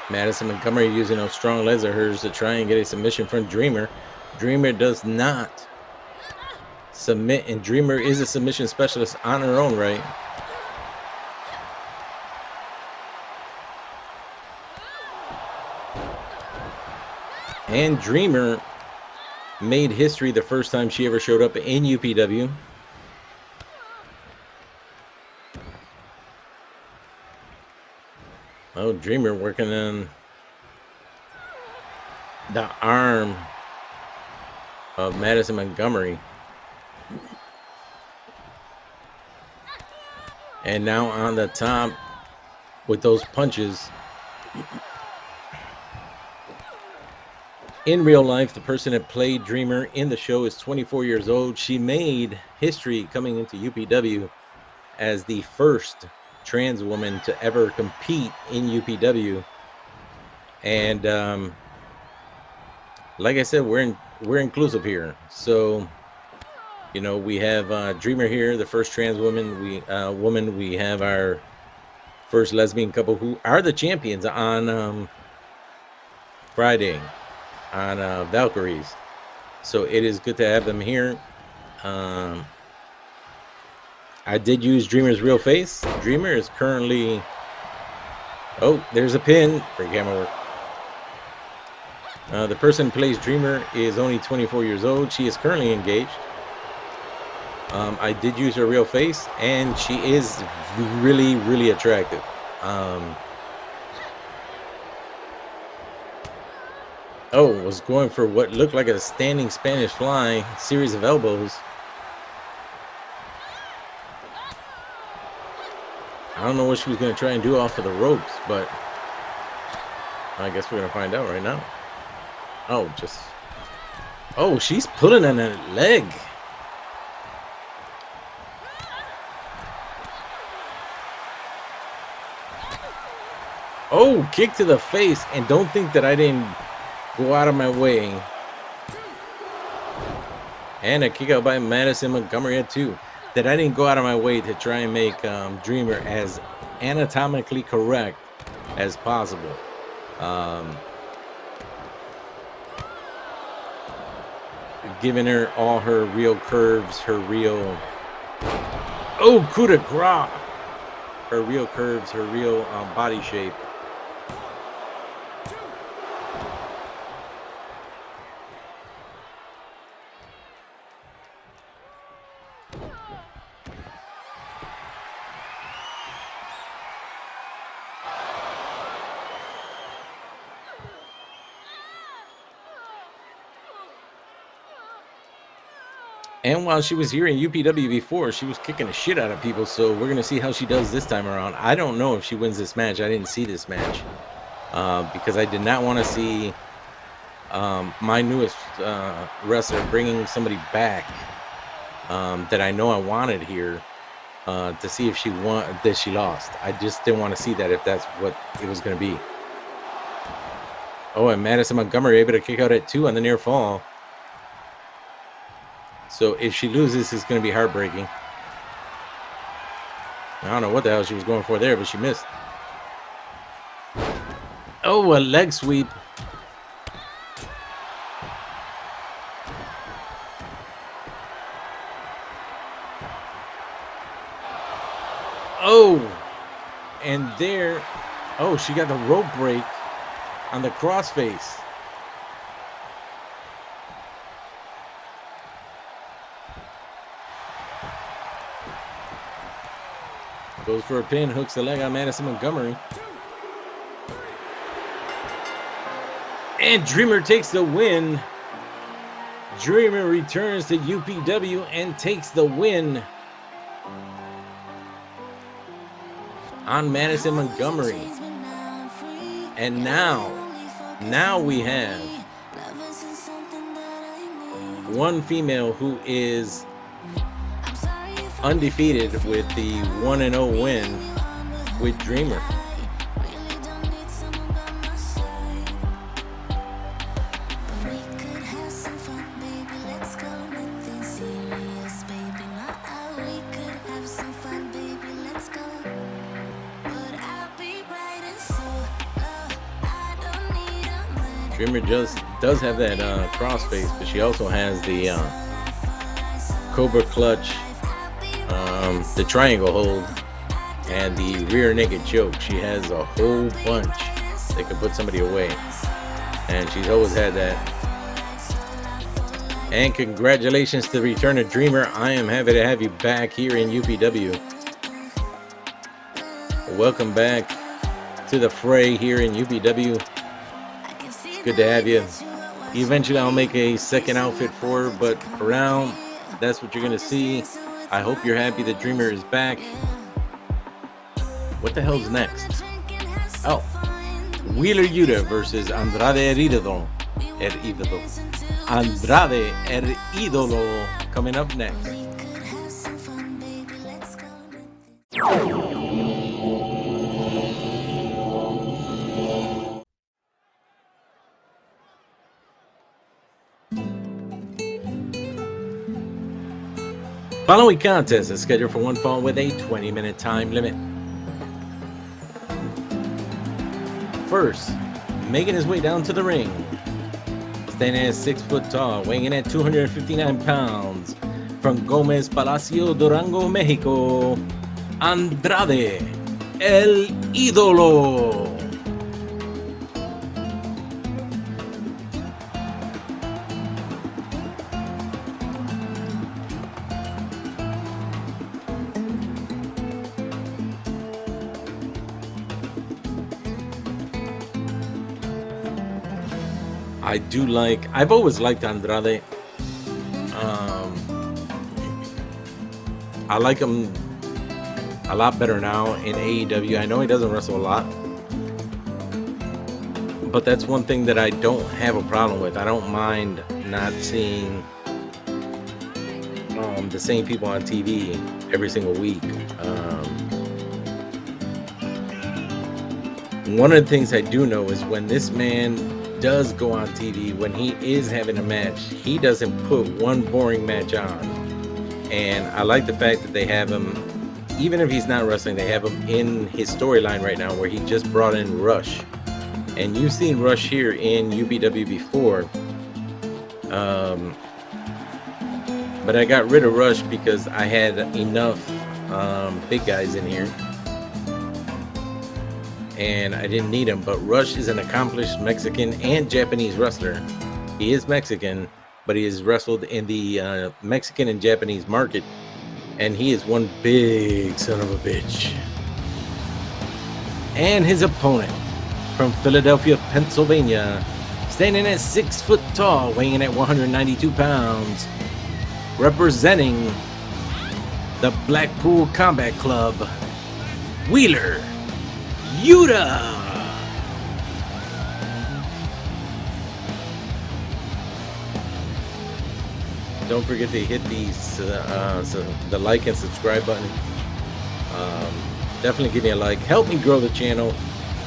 Madison Montgomery using those strong legs of hers to try and get a submission from Dreamer. Dreamer does not submit, and Dreamer is a submission specialist on her own right. And Dreamer made history the first time she ever showed up in UPW. Oh, Dreamer working on the arm of Madison Montgomery. And now on the top with those punches. In real life, the person that played Dreamer in the show is 24 years old. She made history coming into UPW as the first trans woman to ever compete in UPW. And like I said, we're inclusive here. So, you know, we have Dreamer here, the first trans woman. We have our first lesbian couple who are the champions on Friday on Valkyries. So it is good to have them here. I did use Dreamer's real face. Dreamer is currently... Oh, there's a pin for camera work. The person who plays Dreamer is only 24 years old. She is currently engaged. I did use her real face, and she is really, really attractive. Was going for what looked like a standing Spanish fly, series of elbows. I don't know what she was going to try and do off of the ropes, but I guess we're going to find out right now. She's pulling on a leg. Oh, kick to the face, and don't think that I didn't go out of my way. And a kick out by Madison Montgomery at 2. That I didn't go out of my way to try and make Dreamer as anatomically correct as possible. Giving her all her real curves, her real... Oh, coup de grace! Her real curves, her real body shape. And while she was here in UPW before, she was kicking the shit out of people. So we're going to see how she does this time around. I don't know if she wins this match. I didn't see this match because I did not want to see my newest wrestler bringing somebody back that I know I wanted here to see if she won, that she lost. I just didn't want to see that if that's what it was going to be. Oh, and Madison Montgomery able to kick out at 2 on the near fall. So if she loses, it's going to be heartbreaking. I don't know what the hell she was going for there, but she missed. Oh, a leg sweep. Oh, and there. Oh, she got the rope break on the crossface. Goes for a pin, hooks the leg on Madison Montgomery. And Dreamer takes the win. Dreamer returns to UPW and takes the win on Madison Montgomery. And now we have one female who is undefeated with the 1-0 win with Dreamer. Dreamer just does have that crossface, but she also has the Cobra Clutch, the triangle hold, and the rear naked choke. She has a whole bunch that could put somebody away, and she's always had that. And congratulations to the return of Dreamer. I am happy to have you back here in UPW. Welcome back to the fray here in UPW. Good to have you. Eventually I'll make a second outfit for her, but for now, that's what you're gonna see. I hope you're happy that Dreamer is back. What the hell's next? Oh, Wheeler Yuta versus Andrade Idolo. Andrade Idolo coming up next. Following contest is scheduled for one fall with a 20-minute time limit. First, making his way down to the ring, standing at 6 foot tall, weighing in at 259 pounds, from Gomez Palacio, Durango, Mexico, Andrade El Idolo. I've always liked Andrade. I like him a lot better now in AEW. I know he doesn't wrestle a lot, but that's one thing that I don't have a problem with. I don't mind not seeing the same people on TV every single week. One of the things I do know is when this man does go on TV, when he is having a match, he doesn't put one boring match on. And I like the fact that they have him, even if he's not wrestling, they have him in his storyline right now, where he just brought in Rush. And you've seen Rush here in UPW before. But I got rid of Rush because I had enough big guys in here, and I didn't need him. But Rush is an accomplished Mexican and Japanese wrestler. He is Mexican, but he has wrestled in the Mexican and Japanese market, and he is one big son of a bitch. And his opponent from Philadelphia, Pennsylvania, standing at 6 foot tall, weighing in at 192 pounds, representing the Blackpool Combat Club, Wheeler Yuta. Don't forget to hit the like and subscribe button. Definitely give me a like. Help me grow the channel.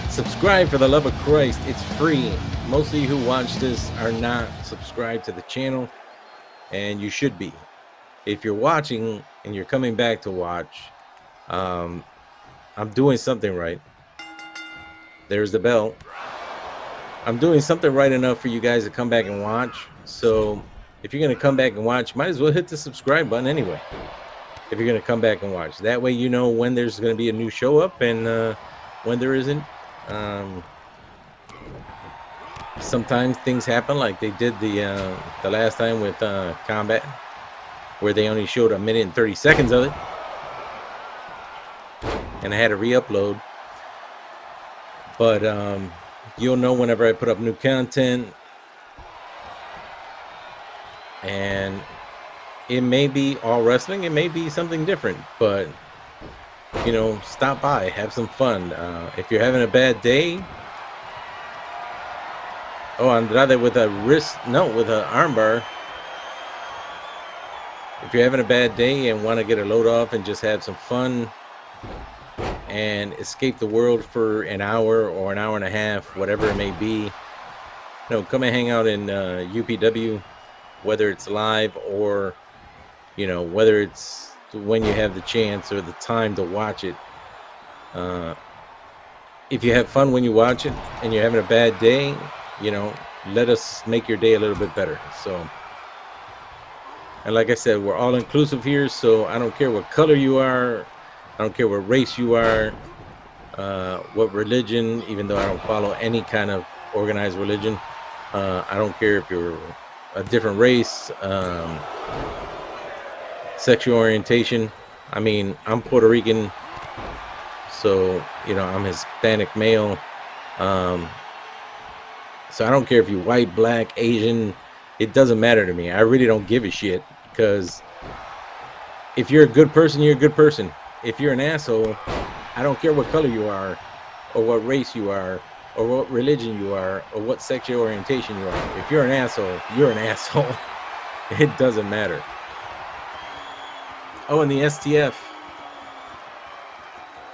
Subscribe, for the love of Christ. It's free. Most of you who watch this are not subscribed to the channel, and you should be. If you're watching and you're coming back to watch, I'm doing something right. There's the bell. I'm doing something right enough for you guys to come back and watch. So if you're going to come back and watch, might as well hit the subscribe button anyway. If you're going to come back and watch, that way you know when there's going to be a new show up and when there isn't. Sometimes things happen, like they did the last time with Combat, where they only showed 1 minute and 30 seconds of it, and I had to re-upload. But you'll know whenever I put up new content, and it may be all wrestling, it may be something different, but you know, stop by, have some fun. If you're having a bad day, oh, Andrade with a with an armbar. if you're having a bad day and want to get a load off and just have some fun and escape the world for an hour or an hour and a half, whatever it may be, come and hang out in UPW, whether it's live or, whether it's when you have the chance or the time to watch it. If you have fun when you watch it and you're having a bad day, let us make your day a little bit better. So, and like I said, we're all inclusive here, so I don't care what color you are, I don't care what race you are, what religion, even though I don't follow any kind of organized religion. I don't care if you're a different race, sexual orientation. I mean, I'm Puerto Rican, so, I'm Hispanic male. So I don't care if you're white, black, Asian. It doesn't matter to me. I really don't give a shit, because if you're a good person, you're a good person. If you're an asshole, I don't care what color you are, or what race you are, or what religion you are, or what sexual orientation you are. If you're an asshole, you're an asshole. It doesn't matter. Oh, and the STF.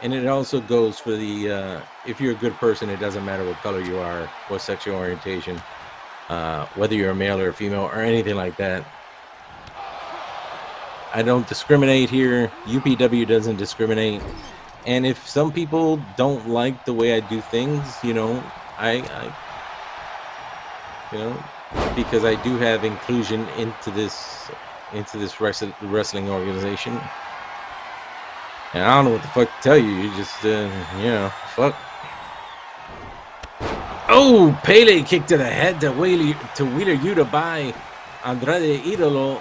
And it also goes for the, if you're a good person, it doesn't matter what color you are, what sexual orientation, whether you're a male or a female or anything like that. I don't discriminate here. UPW doesn't discriminate. And if some people don't like the way I do things, because I do have inclusion into this wrestling organization. And I don't know what the fuck to tell you. You just, fuck. Oh, Pele kick to the head to Wheeler Yuta by Andrade Idolo.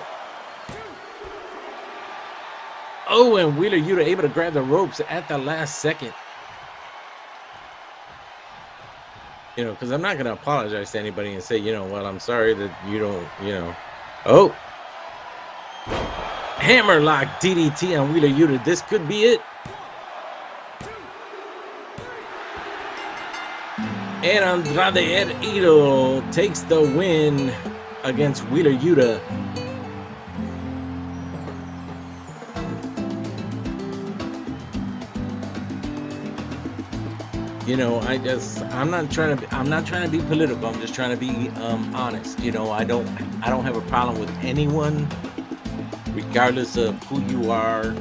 Oh, and Wheeler Yuta able to grab the ropes at the last second. Because I'm not going to apologize to anybody and say, well, I'm sorry that you don't, Oh. Hammerlock DDT on Wheeler Yuta. This could be it. And Andrade Idolo takes the win against Wheeler Yuta. I'm not trying to be political. I'm just trying to be honest. I don't have a problem with anyone, regardless of who you are.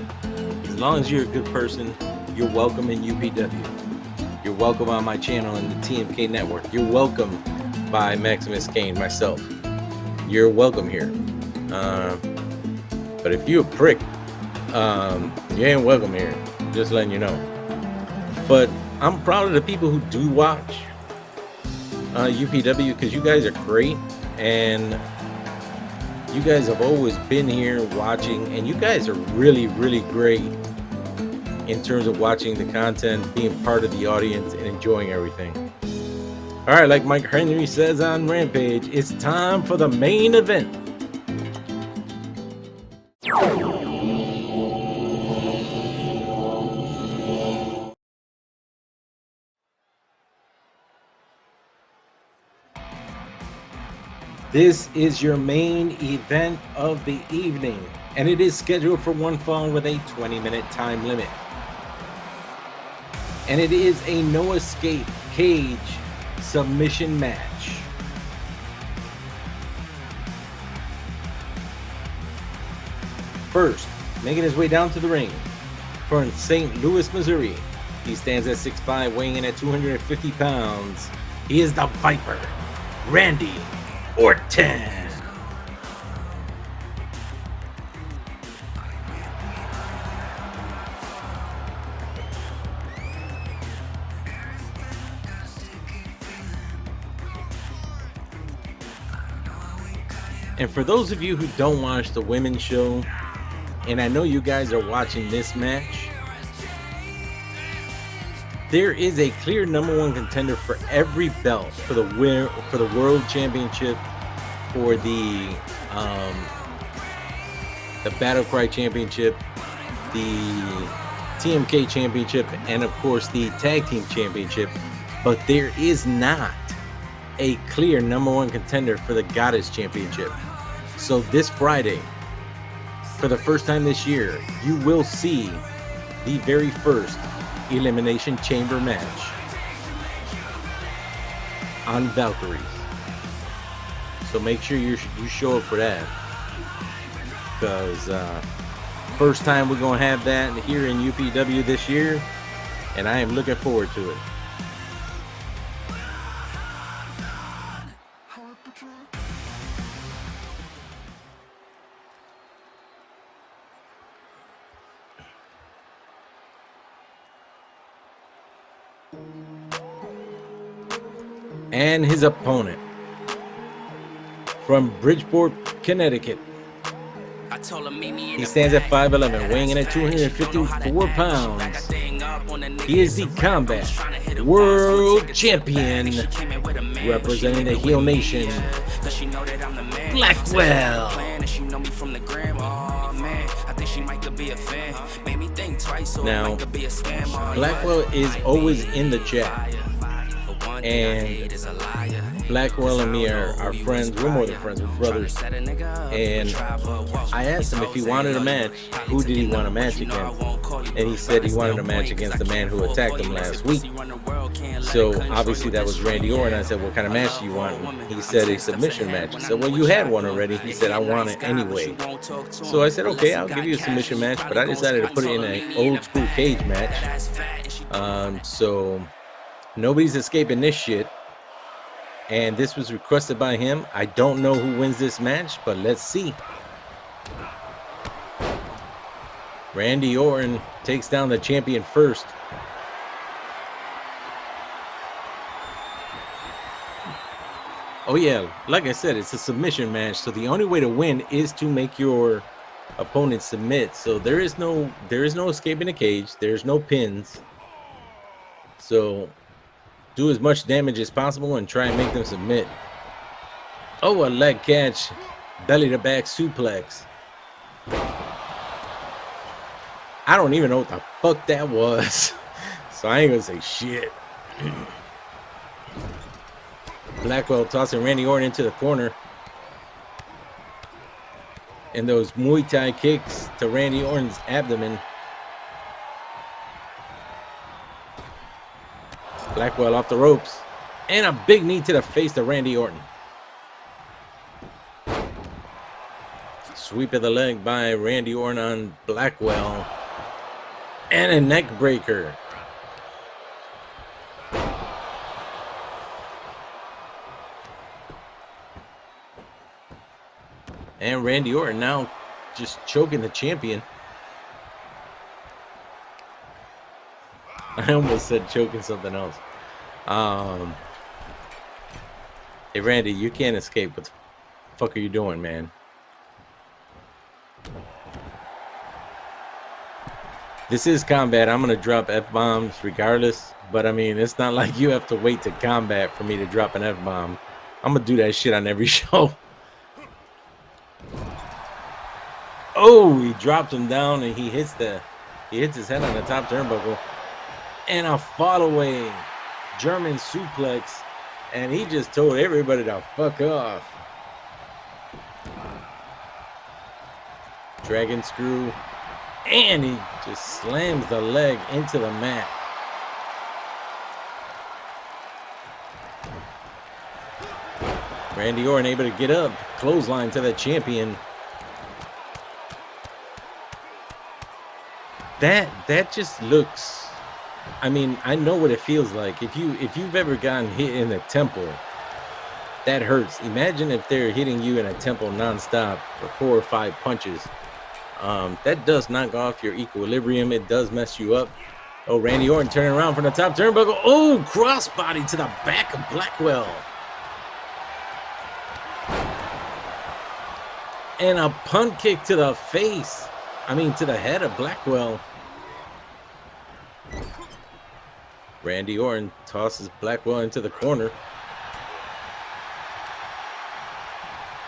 As long as you're a good person, you're welcome in UPW. You're welcome on my channel in the TMK network. You're welcome by TheMaximusKane, myself. You're welcome here. But if you're a prick, you ain't welcome here. Just letting you know. But I'm proud of the people who do watch UPW, because you guys are great, and you guys have always been here watching, and you guys are really, really great in terms of watching the content, being part of the audience, and enjoying everything. All right, like Mike Henry says on Rampage, it's time for the main event. This is your main event of the evening, and it is scheduled for one fall with a 20-minute time limit. And it is a no escape cage submission match. First, making his way down to the ring from St. Louis, Missouri. He stands at 6'5", weighing in at 250 pounds. He is the Viper, Randy Orton. And for those of you who don't watch the women's show, and I know you guys are watching this match, there is a clear number one contender for every belt, for the world championship, for the Battle Cry championship, the TMK championship, and of course the tag team championship. But there is not a clear number one contender for the Goddess championship. So this Friday, for the first time this year, you will see the very first Elimination Chamber match on Valkyries. So make sure you show up for that, because first time we're going to have that here in UPW this year, and I am looking forward to it. And his opponent from Bridgeport, Connecticut. He stands at 5'11", weighing in at 254 pounds. He is the Combat World Champion, representing the heel nation, Blackwell. Now, Blackwell is always in the chat, and Blackwell and me are friends. We're more than friends, we're brothers. And I asked him if he wanted a match, who did he want a match against? And he said he wanted a match against the man who attacked him last week. So obviously that was Randy Orton. I said, what kind of match do you want? He said a submission match. I said, well, you had one already. He said, I want it anyway. So I said, okay, I'll give you a submission match, but I decided to put it in an old school cage match. So nobody's escaping this shit. And this was requested by him. I don't know who wins this match, but let's see. Randy Orton takes down the champion first. Oh yeah, like I said, it's a submission match, so the only way to win is to make your opponent submit. So there is no escaping the cage. There's no pins. So do as much damage as possible and try and make them submit. Oh, a leg catch, belly to back suplex. I don't even know what the fuck that was, so I ain't gonna say shit. Blackwell tossing Randy Orton into the corner. And those Muay Thai kicks to Randy Orton's abdomen. Blackwell off the ropes. And a big knee to the face to Randy Orton. Sweep of the leg by Randy Orton on Blackwell. And a neck breaker. And Randy Orton now just choking the champion. I almost said choking something else. Hey, Randy, you can't escape. What the fuck are you doing, man? This is combat. I'm going to drop F-bombs regardless. But, I mean, it's not like you have to wait to combat for me to drop an F-bomb. I'm going to do that shit on every show. Oh, he dropped him down and he hits his head on the top turnbuckle. And a fall-away German suplex. And he just told everybody to fuck off. Dragon screw. And he just slams the leg into the mat. Randy Orton able to get up. Clothesline to the champion. That just looks, I mean, I know what it feels like. If you've ever gotten hit in the temple, that hurts. Imagine if they're hitting you in a temple nonstop for 4 or 5 punches. That does knock off your equilibrium. It does mess you up. Oh, Randy Orton turning around from the top turnbuckle. Oh, crossbody to the back of Blackwell. And a punt kick to the face. I mean, to the head of Blackwell. Randy Orton tosses Blackwell into the corner.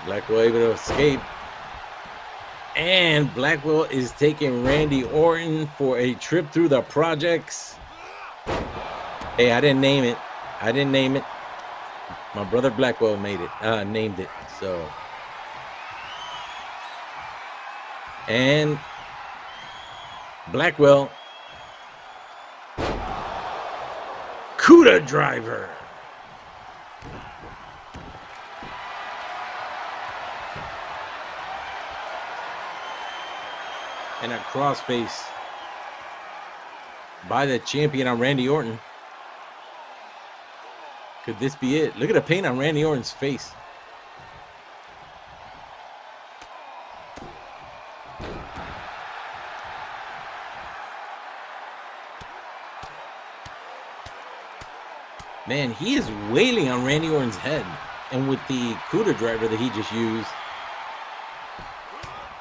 Blackwell able to escape. And Blackwell is taking Randy Orton for a trip through the projects. Hey, I didn't name it. My brother Blackwell named it. So And Blackwell. Cuda driver. And a crossface by the champion on Randy Orton. Could this be it? Look at the paint on Randy Orton's face. Man, he is wailing on Randy Orton's head. And with the Cuda driver that he just used,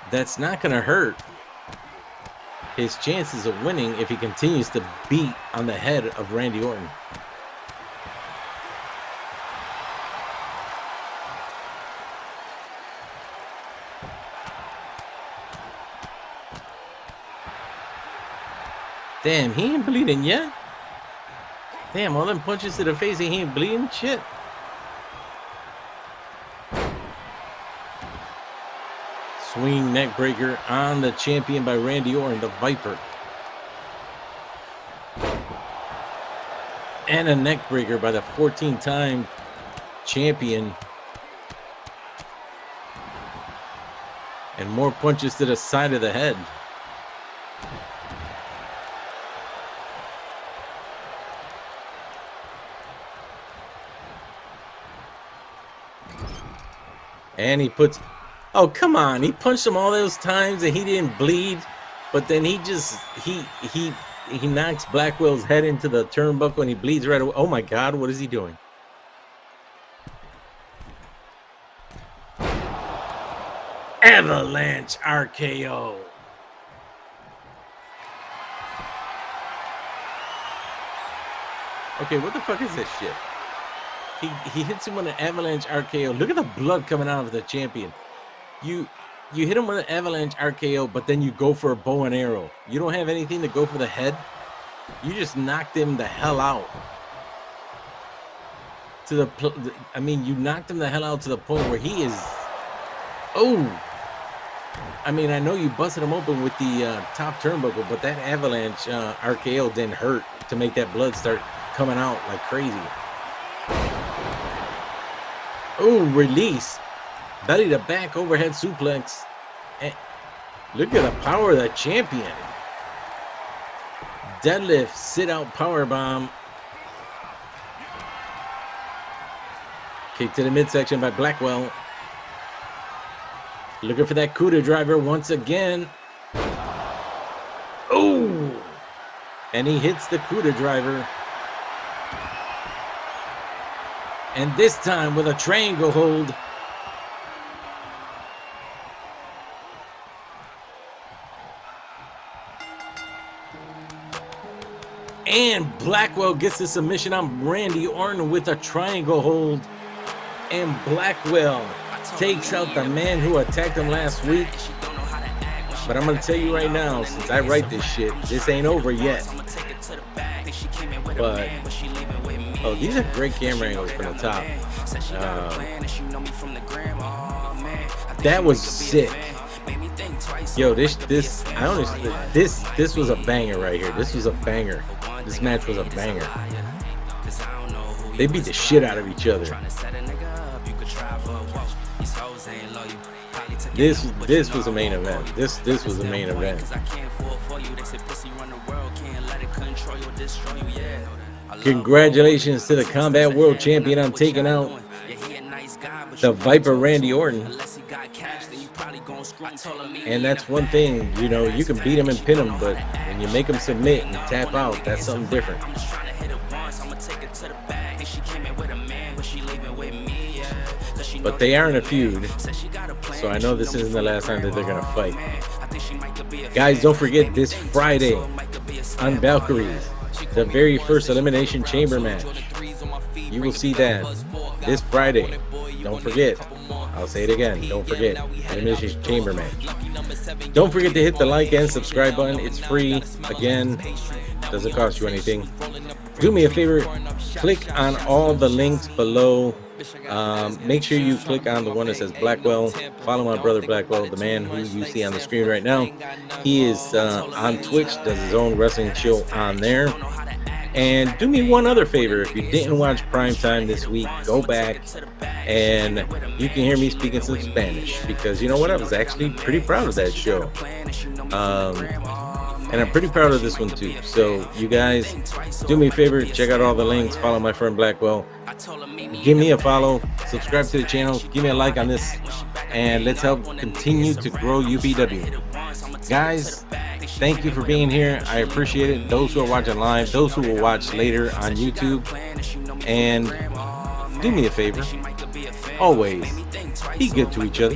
that's not going to hurt his chances of winning if he continues to beat on the head of Randy Orton. Damn, he ain't bleeding yet. Damn, all them punches to the face and he ain't bleeding shit. Swing neck breaker on the champion by Randy Orton, the Viper. And a neck breaker by the 14-time champion. And more punches to the side of the head. And he puts, oh, come on. He punched him all those times and he didn't bleed. But then he just, he knocks Blackwell's head into the turnbuckle and he bleeds right away. Oh my God, what is he doing? Avalanche RKO. Okay, what the fuck is this shit? He hits him with an avalanche RKO. Look at the blood coming out of the champion. You hit him with an avalanche RKO, but then you go for a bow and arrow. You don't have anything to go for the head. You just knocked him the hell out. I mean, you knocked him the hell out to the point where he is. Oh, I mean, I know you busted him open with the top turnbuckle, but that avalanche RKO didn't hurt to make that blood start coming out like crazy. Oh, release. Belly to back overhead suplex. And look at the power of the champion. Deadlift, sit out power bomb. Kick to the midsection by Blackwell. Looking for that Cuda driver once again. Oh! And he hits the Cuda driver. And this time with a triangle hold. And Blackwell gets the submission on Randy Orton with a triangle hold. And Blackwell takes out the man who attacked him last week. But I'm going to tell you right now, since I write this shit, this ain't over yet. But, oh, these are great camera angles from the top. That was sick. Yo, this was a banger right here. This was a banger. This match was a banger. They beat the shit out of each other. This was a main event. This was a main event. Congratulations to the Combat World Champion on taking out the Viper Randy Orton. And that's one thing, you know, you can beat him and pin him, but when you make him submit and tap out, that's something different. But they are in a feud, so I know this isn't the last time that they're going to fight. Guys, don't forget this Friday on Valkyries, the very first Elimination Chamber match. You will see that this Friday. Don't forget. I'll say it again. Don't forget. Elimination Chamber match. Don't forget to hit the like and subscribe button. It's free. Again, doesn't cost you anything. Do me a favor. Click on all the links below Make sure you click on the one that says Blackwell. Follow my brother Blackwell, the man who you see on the screen right now. He is on Twitch, does his own wrestling show on there. And do me one other favor. If you didn't watch Primetime this week, go back and you can hear me speaking some Spanish, because you know what? I was actually pretty proud of that show. And I'm pretty proud of this one too. So you guys, do me a favor, check out all the links, follow my friend Blackwell, give me a follow, subscribe to the channel, give me a like on this, and let's help continue to grow UPW. Guys, thank you for being here. I appreciate it. Those who are watching live, those who will watch later on YouTube. And do me a favor, always be good to each other.